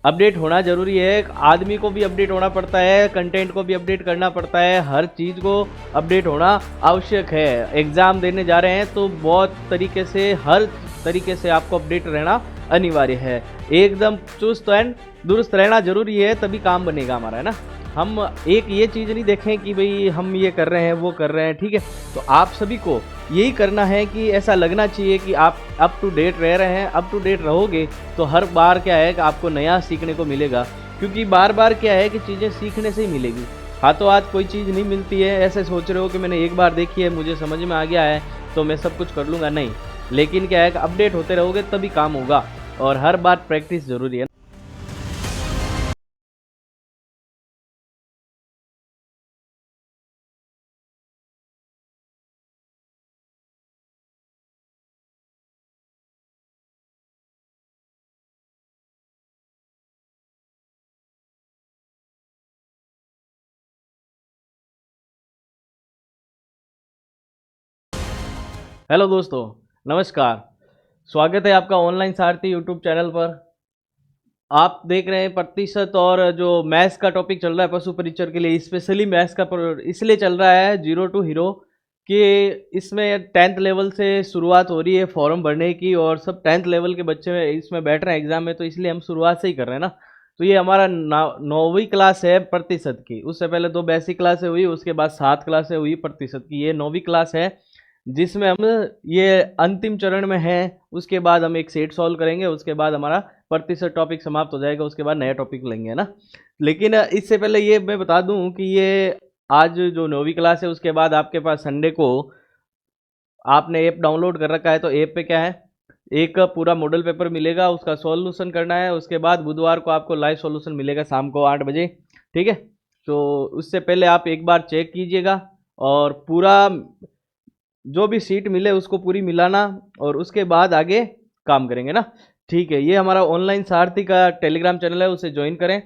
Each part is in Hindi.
अपडेट होना जरूरी है। आदमी को भी अपडेट होना पड़ता है, कंटेंट को भी अपडेट करना पड़ता है, हर चीज़ को अपडेट होना आवश्यक है। एग्ज़ाम देने जा रहे हैं तो बहुत तरीके से, हर तरीके से आपको अपडेट रहना अनिवार्य है। एकदम चुस्त एंड दुरुस्त रहना जरूरी है, तभी काम बनेगा हमारा, है ना। हम एक ये चीज़ नहीं देखें कि भाई हम ये कर रहे हैं, वो कर रहे हैं, ठीक है। तो आप सभी को यही करना है कि ऐसा लगना चाहिए कि आप अप टू डेट रह रहे हैं। अप टू डेट रहोगे तो हर बार क्या है कि आपको नया सीखने को मिलेगा, क्योंकि बार बार क्या है कि चीज़ें सीखने से ही मिलेगी। हाथों हाथ कोई चीज़ नहीं मिलती है। ऐसे सोच रहे हो कि मैंने एक बार देखी है, मुझे समझ में आ गया है तो मैं सब कुछ कर लूँगा, नहीं। लेकिन क्या है कि अपडेट होते रहोगे तभी काम होगा, और हर बार प्रैक्टिस ज़रूरी है। हेलो दोस्तों, नमस्कार। स्वागत है आपका ऑनलाइन सारथी यूट्यूब चैनल पर। आप देख रहे हैं प्रतिशत, और जो मैथ्स का टॉपिक चल रहा है पशु परीक्षण के लिए, स्पेशली मैथ्स का इसलिए चल रहा है जीरो टू हीरो कि इसमें 10th लेवल से शुरुआत हो रही है फॉर्म भरने की, और सब 10th लेवल के बच्चे इसमें बैठ रहे हैं एग्जाम में, तो इसलिए हम शुरुआत से ही कर रहे हैं ना। तो ये हमारा 9वीं क्लास है प्रतिशत की। उससे पहले 2 बेसिक क्लासें हुई, उसके बाद 7 क्लासें हुई प्रतिशत की। ये 9वीं क्लास है जिसमें हम ये अंतिम चरण में हैं। उसके बाद हम एक सेट सॉल्व करेंगे, उसके बाद हमारा प्रतिशत टॉपिक समाप्त हो जाएगा, उसके बाद नया टॉपिक लेंगे, है ना। लेकिन इससे पहले ये मैं बता दूं कि ये आज जो 9वीं क्लास है, उसके बाद आपके पास संडे को आपने ऐप डाउनलोड कर रखा है, तो ऐप पे क्या है, एक पूरा मॉडल पेपर मिलेगा, उसका सॉल्यूशन करना है। उसके बाद बुधवार को आपको लाइव सॉल्यूशन मिलेगा शाम को 8 बजे, ठीक है। तो उससे पहले आप एक बार चेक कीजिएगा, और पूरा जो भी सीट मिले उसको पूरी मिलाना, और उसके बाद आगे काम करेंगे ना। ठीक है, ये हमारा ऑनलाइन सारथी का टेलीग्राम चैनल है, उसे ज्वाइन करें,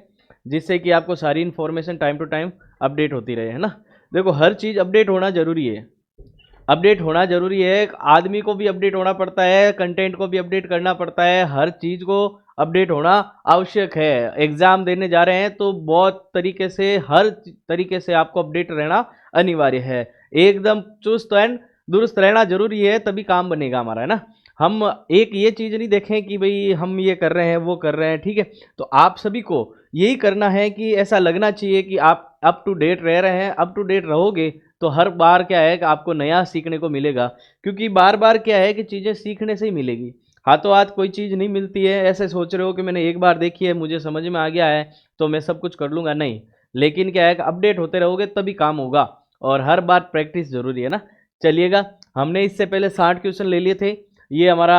जिससे कि आपको सारी information time to time update होती रहे, है ना। देखो, हर चीज़ अपडेट होना जरूरी है। अपडेट होना जरूरी है। आदमी को भी अपडेट होना पड़ता है, कंटेंट को भी अपडेट करना पड़ता है, हर चीज़ को अपडेट होना आवश्यक है। एग्ज़ाम देने जा रहे हैं तो बहुत तरीके से, हर तरीके से आपको अपडेट रहना अनिवार्य है। एकदम चुस्त एंड दुरुस्त रहना जरूरी है, तभी काम बनेगा हमारा, है ना। हम एक ये चीज़ नहीं देखें कि भाई हम ये कर रहे हैं, वो कर रहे हैं, ठीक है। तो आप सभी को यही करना है कि ऐसा लगना चाहिए कि आप अप टू डेट रह रहे हैं। अप टू डेट रहोगे तो हर बार क्या है कि आपको नया सीखने को मिलेगा, क्योंकि बार बार क्या है कि चीज़ें सीखने से ही मिलेगी। हाथों हाथ कोई चीज़ नहीं मिलती है। ऐसे सोच रहे हो कि मैंने एक बार देखी है, मुझे समझ में आ गया है तो मैं सब कुछ कर लूँगा, नहीं। लेकिन क्या है कि अपडेट होते रहोगे तभी काम होगा, और हर बार प्रैक्टिस ज़रूरी है ना। चलिएगा, हमने इससे पहले 60 क्वेश्चन ले लिए थे। ये हमारा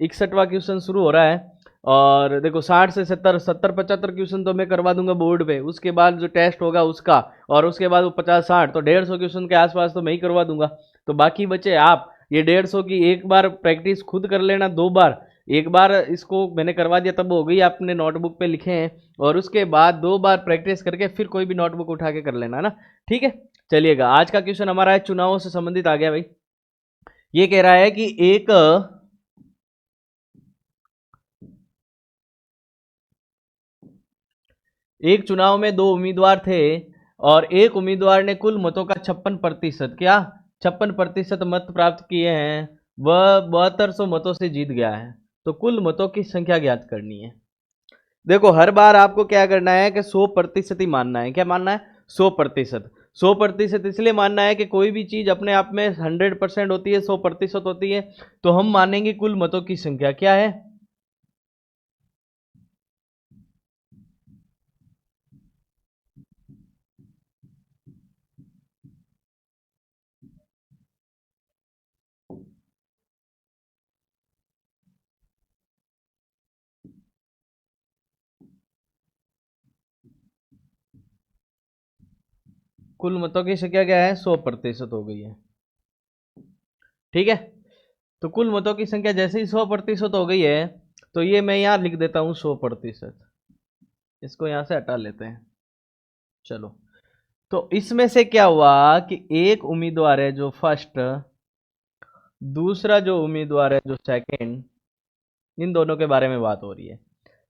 61वां क्वेश्चन शुरू हो रहा है। और देखो, 60 से 70, 70 75 क्वेश्चन तो मैं करवा दूंगा बोर्ड पे। उसके बाद जो टेस्ट होगा उसका, और उसके बाद वो 50 60, तो 150 क्वेश्चन के आसपास तो मैं ही करवा दूंगा। तो बाकी बचे आप। ये 150 की एक बार प्रैक्टिस खुद कर लेना, 2 बार। एक बार इसको मैंने करवा दिया तब हो गई, आपने नोटबुक पे लिखे हैं। और उसके बाद 2 बार प्रैक्टिस करके फिर कोई भी नोटबुक उठा के कर लेना, है ना। ठीक है, चलिएगा। आज का क्वेश्चन हमारा है, चुनावों से संबंधित आ गया भाई। ये कह रहा है कि एक चुनाव में 2 उम्मीदवार थे, और एक उम्मीदवार ने कुल मतों का 56%, क्या 56% मत प्राप्त किए हैं, वह 7200 मतों से जीत गया है। तो कुल मतों की संख्या ज्ञात करनी है। देखो, हर बार आपको क्या करना है कि 100% ही मानना है। क्या मानना है? 100%। 100% इसलिए मानना है कि कोई भी चीज अपने आप में 100% होती है, 100% होती है। तो हम मानेंगे कुल मतों की संख्या क्या है। कुल मतों की संख्या क्या है? 100% हो गई है, ठीक है। तो कुल मतों की संख्या जैसे ही 100% हो गई है, तो ये मैं यहां लिख देता हूं 100%। इसको यहां से हटा लेते हैं। चलो, तो इसमें से क्या हुआ कि एक उम्मीदवार है जो फर्स्ट, दूसरा जो उम्मीदवार है जो सेकंड, इन दोनों के बारे में बात हो रही है।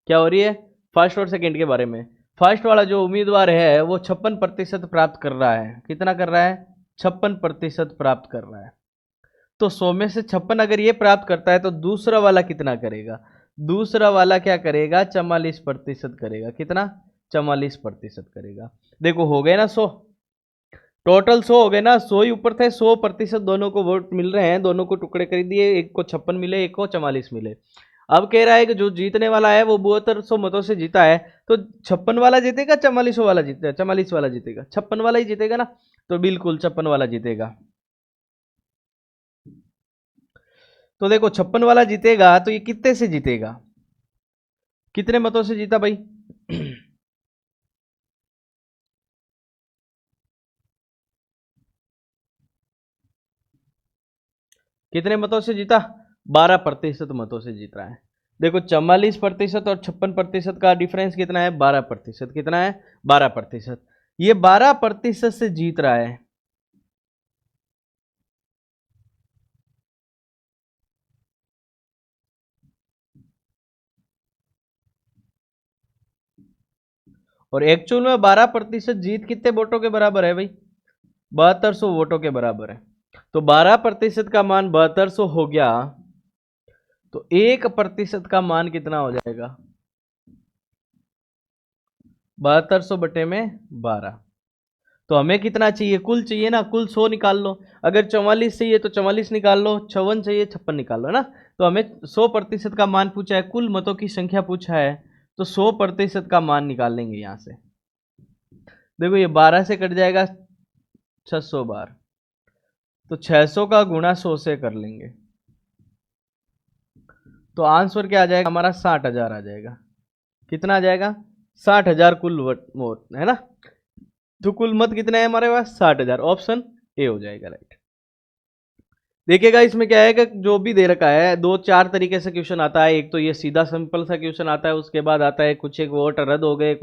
क्या हो रही है? फर्स्ट और सेकंड के बारे में। फर्स्ट वाला जो उम्मीदवार है वो 56% प्राप्त कर रहा है। कितना कर रहा है? 56% प्राप्त कर रहा है। तो 100 में से 56 अगर ये प्राप्त करता है तो दूसरा वाला कितना करेगा? दूसरा वाला क्या करेगा? 44% करेगा। कितना? 44% करेगा। देखो हो गए ना 100, टोटल 100 हो गए ना, 100 ही ऊपर थे, 100% दोनों को वोट मिल रहे हैं, दोनों को टुकड़े कर दिए, एक को 56 मिले, एक को 44 मिले। अब कह रहा है कि जो जीतने वाला है वो 7200 मतों से जीता है, तो 56 वाला जीतेगा 44 वाला जीतेगा? 44 वाला जीतेगा, 56 वाला ही जीतेगा ना, तो बिल्कुल 56 वाला जीतेगा। तो देखो 56 वाला जीतेगा तो ये कितने से जीतेगा? कितने मतों से जीता भाई? कितने मतों से जीता? 12% मतों से जीत रहा है। देखो 44% और 56% का डिफरेंस कितना है? 12%। कितना है? 12%। ये 12% से जीत रहा है। और एक्चुअल में 12% जीत कितने वोटों के बराबर है भाई? 7200 वोटों के बराबर है। तो 12% का मान 7200 हो गया, तो 1% का मान कितना हो जाएगा? 7200 बटे में 12। तो हमें कितना चाहिए? कुल चाहिए ना, कुल 100 निकाल लो। अगर 44 चाहिए तो 44 निकाल लो, 54 चाहिए 56 निकाल लो ना। तो हमें 100% का मान पूछा है, कुल मतों की संख्या पूछा है, तो 100% का मान निकाल लेंगे यहां से। देखो ये 12 से कट जाएगा 600 बार, तो 600 का गुणा 100 से कर लेंगे, तो आंसर क्या आ जाएगा हमारा? 60,000 आ जाएगा। कितना आ जाएगा? 60,000 कुल वोट है ना। तो कुल मत कितने हैं हमारे पास? 60,000। ऑप्शन ए हो जाएगा राइट। देखिएगा इसमें क्या है कि जो भी दे रखा है, दो चार तरीके से क्वेश्चन आता है। एक तो ये सीधा सिंपल सा क्वेश्चन आता है, उसके बाद आता है कुछ एक वोट रद्द हो गए,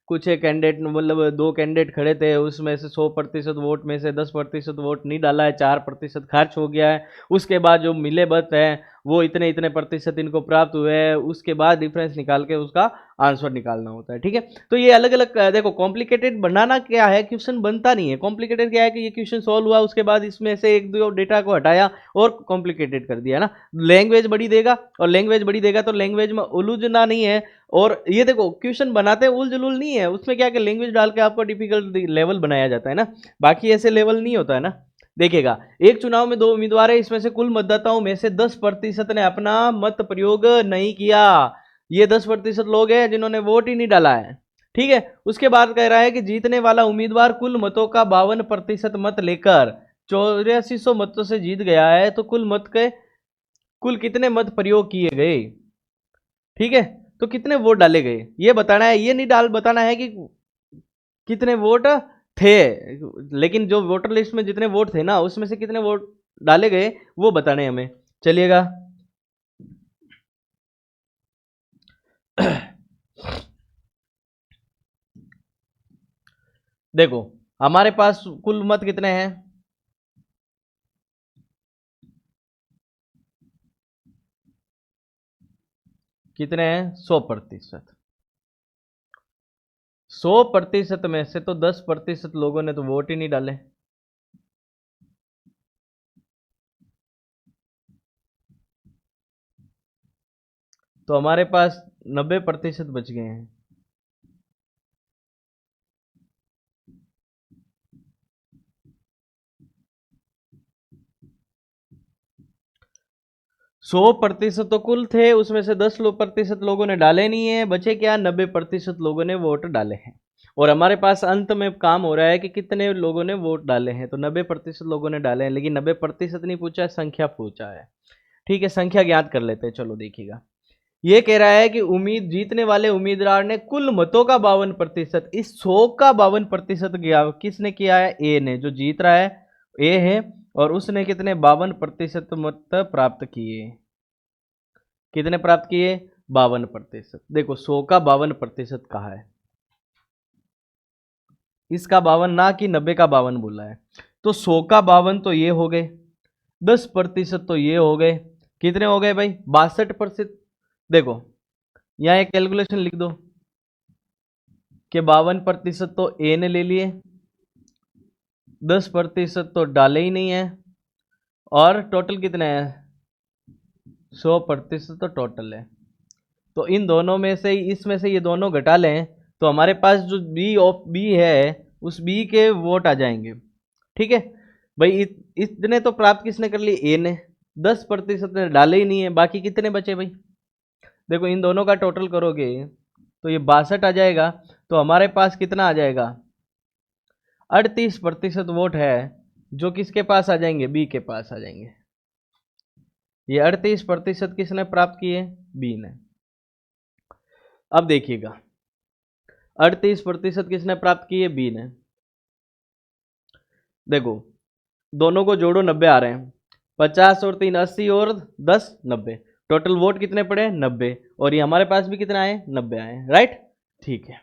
कुछ एक कैंडिडेट, मतलब दो कैंडिडेट खड़े थे, उसमें से 100% वोट में से 10% वोट नहीं डाला है, 4% खर्च हो गया है। उसके बाद जो मिले बत है वो इतने इतने प्रतिशत इनको प्राप्त हुए हैं, उसके बाद डिफरेंस निकाल के उसका आंसर निकालना होता है। ठीक है, तो ये अलग अलग देखो कॉम्प्लिकेटेड बनाना क्या है, क्वेश्चन बनता नहीं है। कॉम्प्लिकेटेड क्या है कि ये क्वेश्चन सॉल्व हुआ, उसके बाद इसमें से एक दो डेटा को हटाया और कॉम्प्लिकेटेड कर दिया ना। लैंग्वेज बड़ी देगा, और लैंग्वेज बड़ी देगा तो लैंग्वेज में उलझना नहीं है। और ये देखो क्वेश्चन बनाते उल जुलूल नहीं है, उसमें क्या कि लैंग्वेज डाल के आपको डिफिकल्ट लेवल बनाया जाता है ना, बाकी ऐसे लेवल नहीं होता है ना। देखिएगा एक चुनाव में दो उम्मीदवार है, इसमें से कुल मतदाताओं में से 10% ने अपना मत प्रयोग नहीं किया। ये 10% लोग हैं जिन्होंने वोट ही नहीं डाला है। ठीक है, उसके बाद कह रहा है कि जीतने वाला उम्मीदवार कुल मतों का 52% मत लेकर 8400 मतों से जीत गया है, तो कुल कितने मत प्रयोग किए गए? ठीक है, तो कितने वोट डाले गए ये बताना है, ये नहीं बताना है कि कितने वोट थे, लेकिन जो वोटर लिस्ट में जितने वोट थे ना उसमें से कितने वोट डाले गए वो बताने हमें। चलिएगा देखो हमारे पास कुल मत कितने हैं? कितने हैं? 100%। 100% में से तो 10% लोगों ने तो वोट ही नहीं डाले। तो हमारे पास 90% बच गए हैं। सौ प्रतिशत तो कुल थे, उसमें से 10% लोगों ने डाले नहीं है, बचे क्या? 90% लोगों ने वोट डाले हैं। और हमारे पास अंत में काम हो रहा है कि कितने लोगों ने वोट डाले हैं, तो 90% लोगों ने डाले हैं, लेकिन 90% नहीं पूछा है, संख्या पूछा है। ठीक है, संख्या ज्ञात कर लेते हैं। चलो देखिएगा, ये कह रहा है कि उम्मीद जीतने वाले उम्मीदवार ने कुल मतों का 52%, इस 100 का 52% किसने किया है? ए ने, जो जीत रहा है ए है, और उसने कितने? 52% मत प्राप्त किए। कितने प्राप्त किए? 52%। देखो 100 का 52% कहा है, इसका 52 ना कि 90 का 52 बोला है। तो 100 का 52 तो ये हो गए, 10% तो ये हो गए, कितने हो गए भाई? 62%। देखो यहाँ एक कैलकुलेशन लिख दो, कि 52% तो ए ने ले लिए, 10% तो डाले ही नहीं है, और टोटल कितने हैं 100% तो टोटल है। तो इन दोनों में से, इसमें से ये दोनों घटा लें तो हमारे पास जो बी ऑफ बी है उस बी के वोट आ जाएंगे। ठीक है भाई, इतने तो प्राप्त किसने कर लिए, ए ने, 10% ने डाले ही नहीं है, बाकी कितने बचे भाई, देखो इन दोनों का टोटल करोगे तो ये 62 आ जाएगा। तो हमारे पास कितना आ जाएगा, 38% वोट है जो किसके पास आ जाएंगे, बी के पास आ जाएंगे। ये 38% किसने प्राप्त किए, बी ने। अब देखिएगा 38% किसने प्राप्त किए, बी ने। देखो दोनों को जोड़ो, 90 आ रहे हैं, 50 और 3 80 और 10 90, टोटल वोट कितने पड़े 90, और ये हमारे पास भी कितने आए 90 आए, राइट। ठीक है,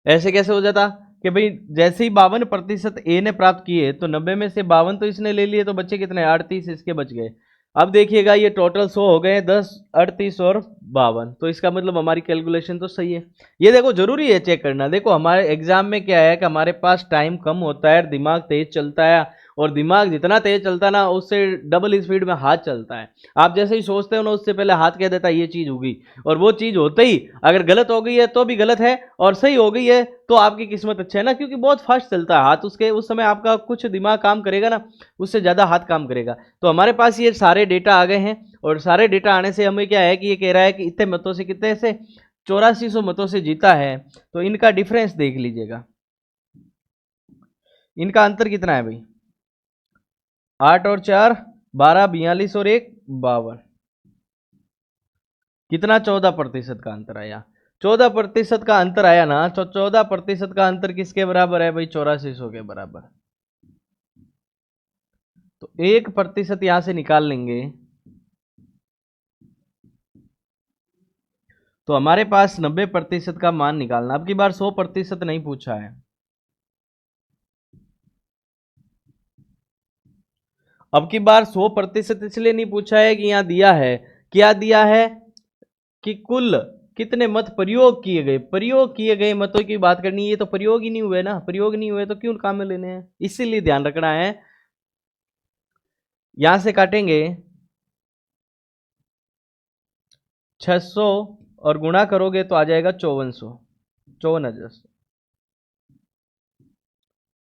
ऐसे कैसे हो जाता कि भाई जैसे ही 52% ए ने प्राप्त किए तो 90 में से 52 तो इसने ले लिए, तो बच्चे कितने 38 इसके बच गए। अब देखिएगा ये टोटल 100 हो गए, 10 38 और 52, तो इसका मतलब हमारी कैलकुलेशन तो सही है। ये देखो जरूरी है चेक करना, देखो हमारे एग्जाम में क्या है कि हमारे पास टाइम कम होता है, दिमाग तेज चलता है, और दिमाग जितना तेज चलता है ना उससे डबल स्पीड में हाथ चलता है। आप जैसे ही सोचते हो ना उससे पहले हाथ कह देता है ये चीज होगी, और वो चीज होते ही अगर गलत हो गई है तो भी गलत है, और सही हो गई है तो आपकी किस्मत अच्छा है ना, क्योंकि बहुत फास्ट चलता है हाथ, उसके उस समय आपका कुछ दिमाग काम करेगा ना, उससे ज्यादा हाथ काम करेगा। तो हमारे पास ये सारे डेटा आ गए हैं, और सारे डेटा आने से हमें क्या है कि ये कह रहा है कि इतने मतों से, कितने से 8400 मतों से जीता है। तो इनका डिफरेंस देख लीजिएगा, इनका अंतर कितना है भाई, 8 और 4 12, 42 और 1 52, कितना 14% का अंतर आया, 14% का अंतर आया ना, तो 14% का अंतर किसके बराबर है भाई, 8400 के बराबर। तो 1% यहां से निकाल लेंगे तो हमारे पास 90% का मान निकालना। अब की बार 100% नहीं पूछा है, अब की बार 100% इसलिए नहीं पूछा है कि यहां दिया है, क्या दिया है कि कुल कितने मत प्रयोग किए गए, प्रयोग किए गए मतों की बात करनी है। ये तो प्रयोग ही नहीं हुए ना, प्रयोग नहीं हुए तो क्यों काम में लेने हैं, इसीलिए ध्यान रखना है। यहां से काटेंगे 600 और गुणा करोगे तो आ जाएगा 5400, 54,000,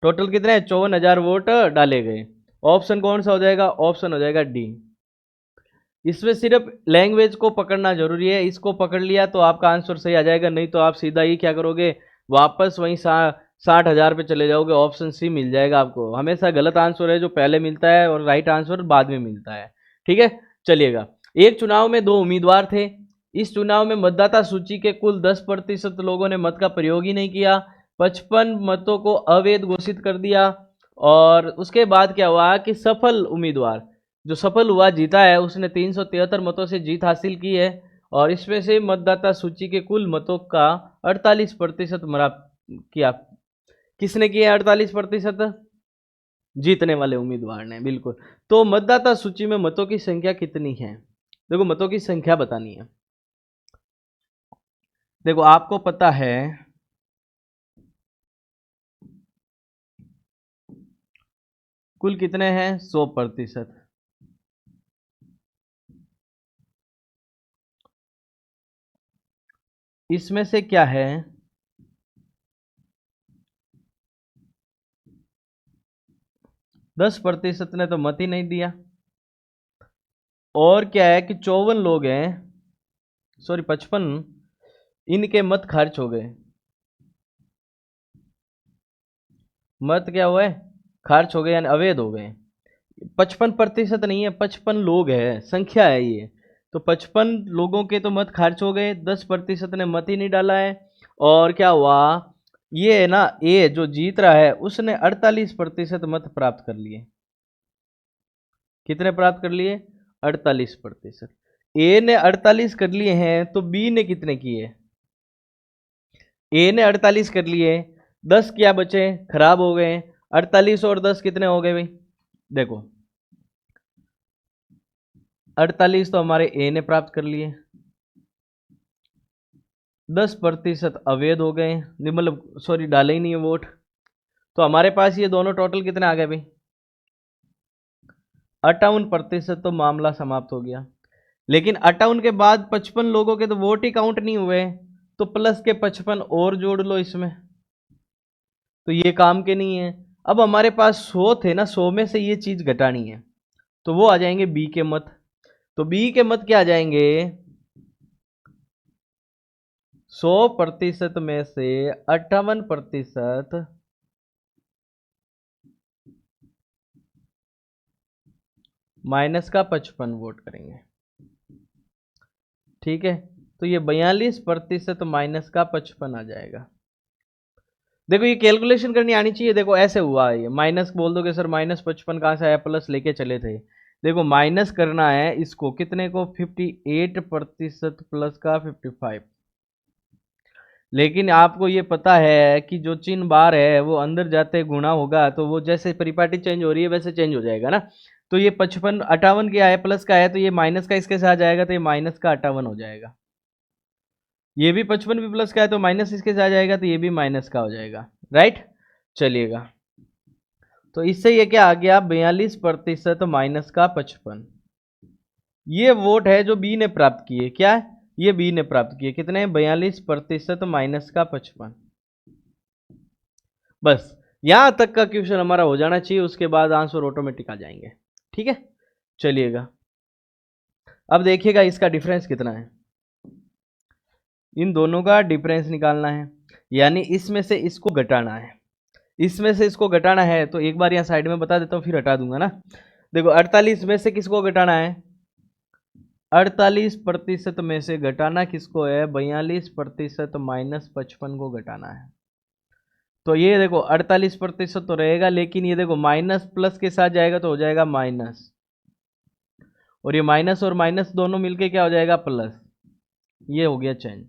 टोटल कितने 54,000 वोट डाले गए। ऑप्शन कौन सा हो जाएगा, ऑप्शन हो जाएगा डी। इसमें सिर्फ लैंग्वेज को पकड़ना जरूरी है, इसको पकड़ लिया तो आपका आंसर सही आ जाएगा, नहीं तो आप सीधा ही क्या करोगे, वापस वहीं 60,000 पे चले जाओगे, ऑप्शन सी मिल जाएगा आपको। हमेशा गलत आंसर है जो पहले मिलता है और राइट आंसर बाद में मिलता है। ठीक है, चलिएगा। एक चुनाव में 2 उम्मीदवार थे, इस चुनाव में मतदाता सूची के कुल 10% लोगों ने मत का प्रयोग ही नहीं किया, 55 मतों को अवैध घोषित कर दिया, और उसके बाद क्या हुआ कि सफल उम्मीदवार जो सफल हुआ जीता है उसने 373 मतों से जीत हासिल की है, और इसमें से मतदाता सूची के कुल मतों का 48% किया, किसने किया 48%, जीतने वाले उम्मीदवार ने, बिल्कुल। तो मतदाता सूची में मतों की संख्या कितनी है, देखो मतों की संख्या बतानी है। देखो आपको पता है कुल कितने हैं 100%, इसमें से क्या है 10% ने तो मत ही नहीं दिया, और क्या है कि 54 लोग हैं, सॉरी 55, इनके मत खर्च हो गए, मत क्या हुए खर्च हो गए, यानी अवैध हो गए। 55% नहीं है, 55 लोग है, संख्या है ये, तो 55 लोगों के तो मत खर्च हो गए, 10% ने मत ही नहीं डाला है। और क्या हुआ, ये है ना ए जो जीत रहा है उसने 48% मत प्राप्त कर लिए, कितने प्राप्त कर लिए 48%। ए ने 48 कर लिए हैं तो बी ने कितने किए, ए ने 48 कर लिए, 10 क्या बचे खराब हो गए, 48 और 10 कितने हो गए भाई, देखो 48 तो हमारे ए ने प्राप्त कर लिए, 10% अवैध हो गए, मतलब सॉरी डाले ही नहीं है वोट। तो हमारे पास ये दोनों टोटल कितने आ गए भाई? 58%। तो मामला समाप्त हो गया। लेकिन 58 के बाद 55 लोगों के तो वोट ही काउंट नहीं हुए, तो प्लस के 55 और जोड़ लो इसमें, तो ये काम के नहीं है। अब हमारे पास 100 थे ना, 100 में से ये चीज घटानी है, तो वो आ जाएंगे बी के मत। तो बी के मत क्या आ जाएंगे? 100% में से 58% माइनस का 55 वोट करेंगे। ठीक है, तो ये 42% माइनस का 55 आ जाएगा। देखो ये कैलकुलेशन करनी आनी चाहिए। देखो ऐसे हुआ है, ये माइनस बोल दोगे सर -55 कहाँ से आया, प्लस लेके चले थे। देखो माइनस करना है इसको, कितने को? 58% प्लस का 55। लेकिन आपको ये पता है कि जो चिन्ह बार है वो अंदर जाते गुणा होगा, तो वो जैसे परिपाटी चेंज हो रही है वैसे चेंज हो जाएगा ना। तो ये 55 58 क्या है, प्लस का है, तो ये माइनस का इसके साथ जाएगा, तो ये माइनस का 58 हो जाएगा। ये भी 55 भी प्लस का है, तो माइनस इसके साथ जाएगा, तो ये भी माइनस का हो जाएगा। राइट, चलिएगा। तो इससे ये क्या आ गया? 42% माइनस का 55। ये वोट है जो बी ने प्राप्त किए। क्या है? ये बी ने प्राप्त किए। कितने? 42% माइनस का 55। बस यहां तक का क्वेश्चन हमारा हो जाना चाहिए, उसके बाद आंसर ऑटोमेटिक आ जाएंगे। ठीक है, चलिएगा। अब देखिएगा इसका डिफरेंस कितना है। इन दोनों का डिफरेंस निकालना है, यानी इसमें से इसको घटाना है। इसमें से इसको घटाना है, तो एक बार यहाँ साइड में बता देता हूँ, फिर हटा दूंगा ना। देखो 48 में से किसको घटाना है? 48% में से घटाना किसको है? 42% माइनस 55 को घटाना है। तो ये देखो 48% तो रहेगा, लेकिन ये देखो माइनस प्लस के साथ जाएगा तो हो जाएगा माइनस, और ये माइनस और माइनस दोनों मिलके क्या हो जाएगा? प्लस। ये हो गया चेंज।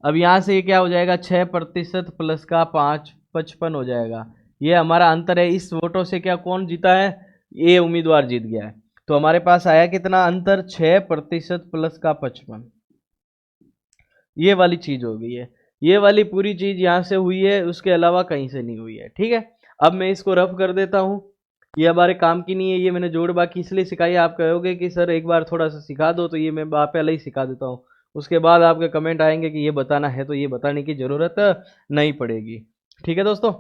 अब यहां से ये क्या हो जाएगा? 6% प्लस का 5 55 हो जाएगा। ये हमारा अंतर है। इस वोटों से क्या कौन जीता है? ये उम्मीदवार जीत गया है। तो हमारे पास आया कितना अंतर? 6% प्लस का 55। ये वाली चीज हो गई है। ये वाली पूरी चीज यहां से हुई है, उसके अलावा कहीं से नहीं हुई है। ठीक है, अब मैं इसको रफ कर देता हूं। ये हमारे काम की नहीं है, ये मैंने जोड़ बाकी इसलिए सिखाई। आप कहोगे कि सर एक बार थोड़ा सा सिखा दो, तो ये मैं पहले ही सिखा देता हूँ। उसके बाद आपके कमेंट आएंगे कि ये बताना है, तो ये बताने की जरूरत नहीं पड़ेगी। ठीक है दोस्तों,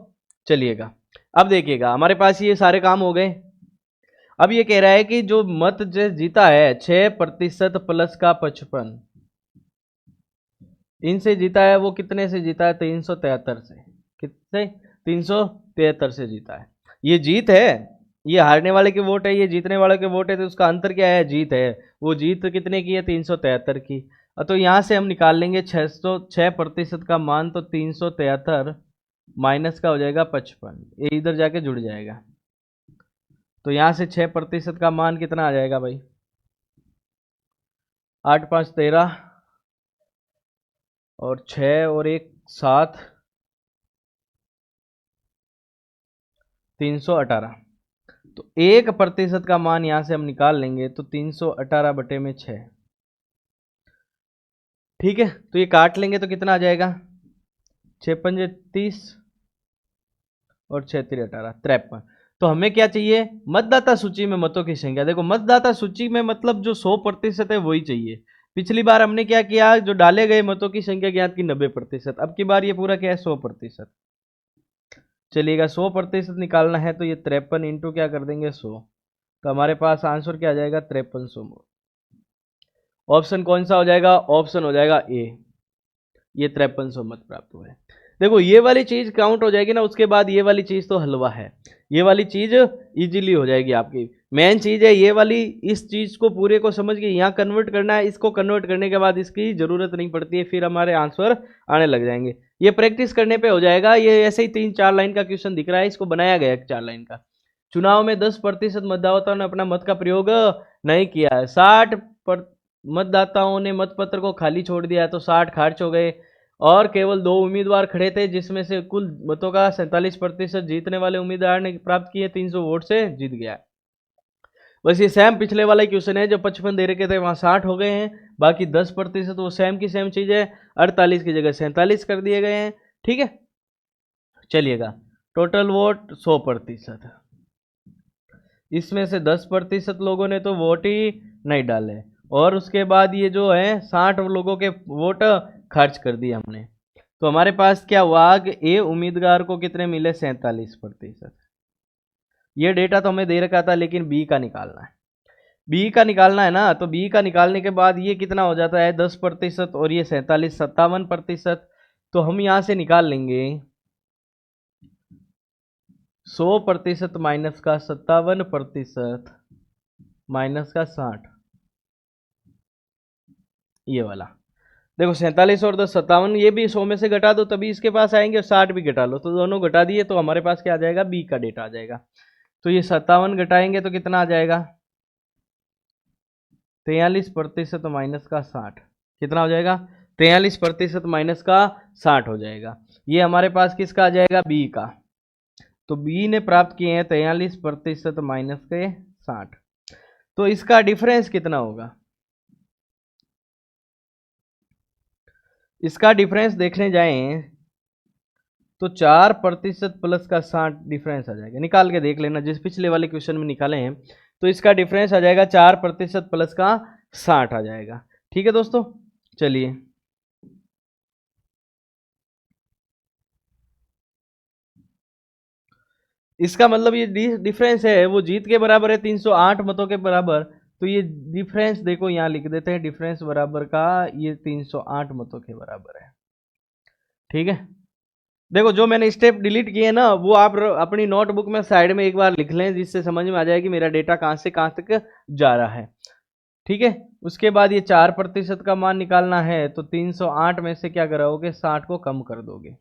चलिएगा। अब देखिएगा हमारे पास ये सारे काम हो गए। अब ये कह रहा है कि जो मत जो जीता है 6% प्लस का 55, इनसे जीता है। वो कितने से जीता है? 373 से। कितने? 373 से जीता है। ये जीत है, ये हारने वाले के वोट है, ये जीतने वाले के वोट है, तो उसका अंतर क्या है? जीत है। वो जीत कितने की है? 373 की। तो यहां से हम निकाल लेंगे 6% का मान, तो 373 माइनस का हो जाएगा 55, ये इधर जाके जुड़ जाएगा। तो यहां से 6% का मान कितना आ जाएगा भाई? 8 5 13 और 6 और 1 7, 318। तो 1% का मान यहां से हम निकाल लेंगे, तो 318 बटे में 6। ठीक है, तो ये काट लेंगे तो कितना आ जाएगा? 6 पंजे 30 और 6 3 18 53। तो हमें क्या चाहिए? मतदाता सूची में मतों की संख्या। देखो मतदाता सूची में मतलब जो 100% है वही चाहिए। पिछली बार हमने क्या किया? जो डाले गए मतों की संख्या ज्ञात की 90%। अब की बार ये पूरा क्या है? 100%। चलिएगा, 100% निकालना है, तो ये 53 इंटू क्या कर देंगे? 100। तो हमारे पास आंसर क्या आ जाएगा? 5300। ऑप्शन कौन सा हो जाएगा? ऑप्शन हो जाएगा ए। ये 5300 मत प्राप्त हुए। देखो ये वाली चीज काउंट हो जाएगी ना, उसके बाद ये वाली चीज तो हलवा है। ये वाली चीज इजीली हो जाएगी आपकी। मेन चीज है ये वाली। इस चीज को पूरे को समझ के यहाँ कन्वर्ट करना है। इसको कन्वर्ट करने के बाद इसकी जरूरत नहीं पड़ती है, फिर हमारे आंसर आने लग जाएंगे। ये प्रैक्टिस करने पे हो जाएगा। ये ऐसे ही 3 4 लाइन का क्वेश्चन दिख रहा है, इसको बनाया गया है 4 लाइन का। चुनाव में 10% मतदाताओं ने अपना मत का प्रयोग नहीं किया है। 60 मतदाताओं ने मतपत्र को खाली छोड़ दिया है, तो 60 खर्च हो गए। और केवल 2 उम्मीदवार खड़े थे, जिसमें से कुल मतों का 47% जीतने वाले उम्मीदवार ने प्राप्त किए, 300 वोट से जीत गया। बस ये सेम पिछले वाला क्वेश्चन है, जो 55 दे रखे थे वहाँ 60 हो गए हैं, बाकी 10% वो सेम की सेम चीज़ है, 48 की जगह 47 कर दिए गए हैं। ठीक है, चलिएगा, टोटल वोट 100%, इसमें से 10% लोगों ने तो वोट ही नहीं डाले, और उसके बाद ये जो है 60 लोगों के वोट खर्च कर दिए हमने। तो हमारे पास क्या हुआ कि ए उम्मीदवार को कितने मिले, 47%। ये डेटा तो हमें दे रखा था, लेकिन बी का निकालना है, बी का निकालना है ना। तो बी का निकालने के बाद ये कितना हो जाता है, 10%, और ये 47, 57%। तो हम यहां से निकाल लेंगे 100% माइनस का 57% माइनस का 60, ये वाला। देखो 47 और 10 57, ये भी 100 में से घटा दो तभी इसके पास आएंगे, और 60 भी घटा लो, तो दोनों घटा दिए तो हमारे पास क्या आ जाएगा, बी का डेटा आ जाएगा। तो ये 57 घटाएंगे तो कितना आ जाएगा, 43% माइनस का 60, कितना हो जाएगा, 43% माइनस का 60 हो जाएगा। ये हमारे पास किसका आ जाएगा, बी का। तो बी ने प्राप्त किए हैं 43% माइनस के 60। तो इसका डिफरेंस कितना होगा, इसका डिफरेंस देखने जाएं तो 4% प्लस का 60 डिफरेंस आ जाएगा। निकाल के देख लेना, जिस पिछले वाले क्वेश्चन में निकाले हैं, तो इसका डिफरेंस आ जाएगा 4% प्लस का 60 आ जाएगा। ठीक है दोस्तों, चलिए इसका मतलब ये डिफरेंस है वो जीत के बराबर है, 308 मतों के बराबर। तो ये डिफरेंस देखो यहाँ लिख देते हैं, डिफरेंस बराबर का ये 308 मतों के बराबर है। ठीक है, देखो जो मैंने स्टेप डिलीट किए ना, वो आप अपनी नोटबुक में साइड में एक बार लिख लें, जिससे समझ में आ जाए कि मेरा डेटा कहाँ से कहाँ तक जा रहा है। ठीक है, उसके बाद ये 4% का मान निकालना है, तो 308 में से क्या कराओगे, 60 को कम कर दोगे।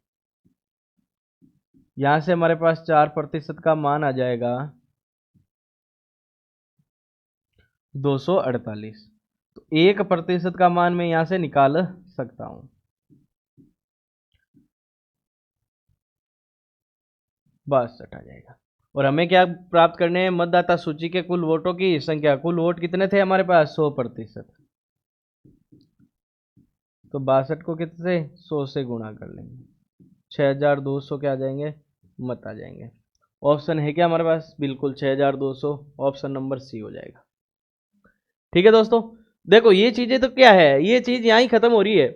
यहां से हमारे पास 4% का मान आ जाएगा 248। तो 1% का मान मैं यहां से निकाल सकता हूं, बस आ जाएगा। और हमें क्या प्राप्त करने हैं, मतदाता सूची के कुल वोटों की संख्या। कुल वोट कितने थे हमारे पास, 100%। तो 62 को कितने से 100 से गुणा कर लेंगे, 6200 क्या आ जाएंगे, मत आ जाएंगे। ऑप्शन है क्या हमारे पास, बिल्कुल 6200, ऑप्शन नंबर सी हो जाएगा। ठीक है दोस्तों, देखो ये चीजें तो क्या है, ये चीज यहां ही खत्म हो रही है।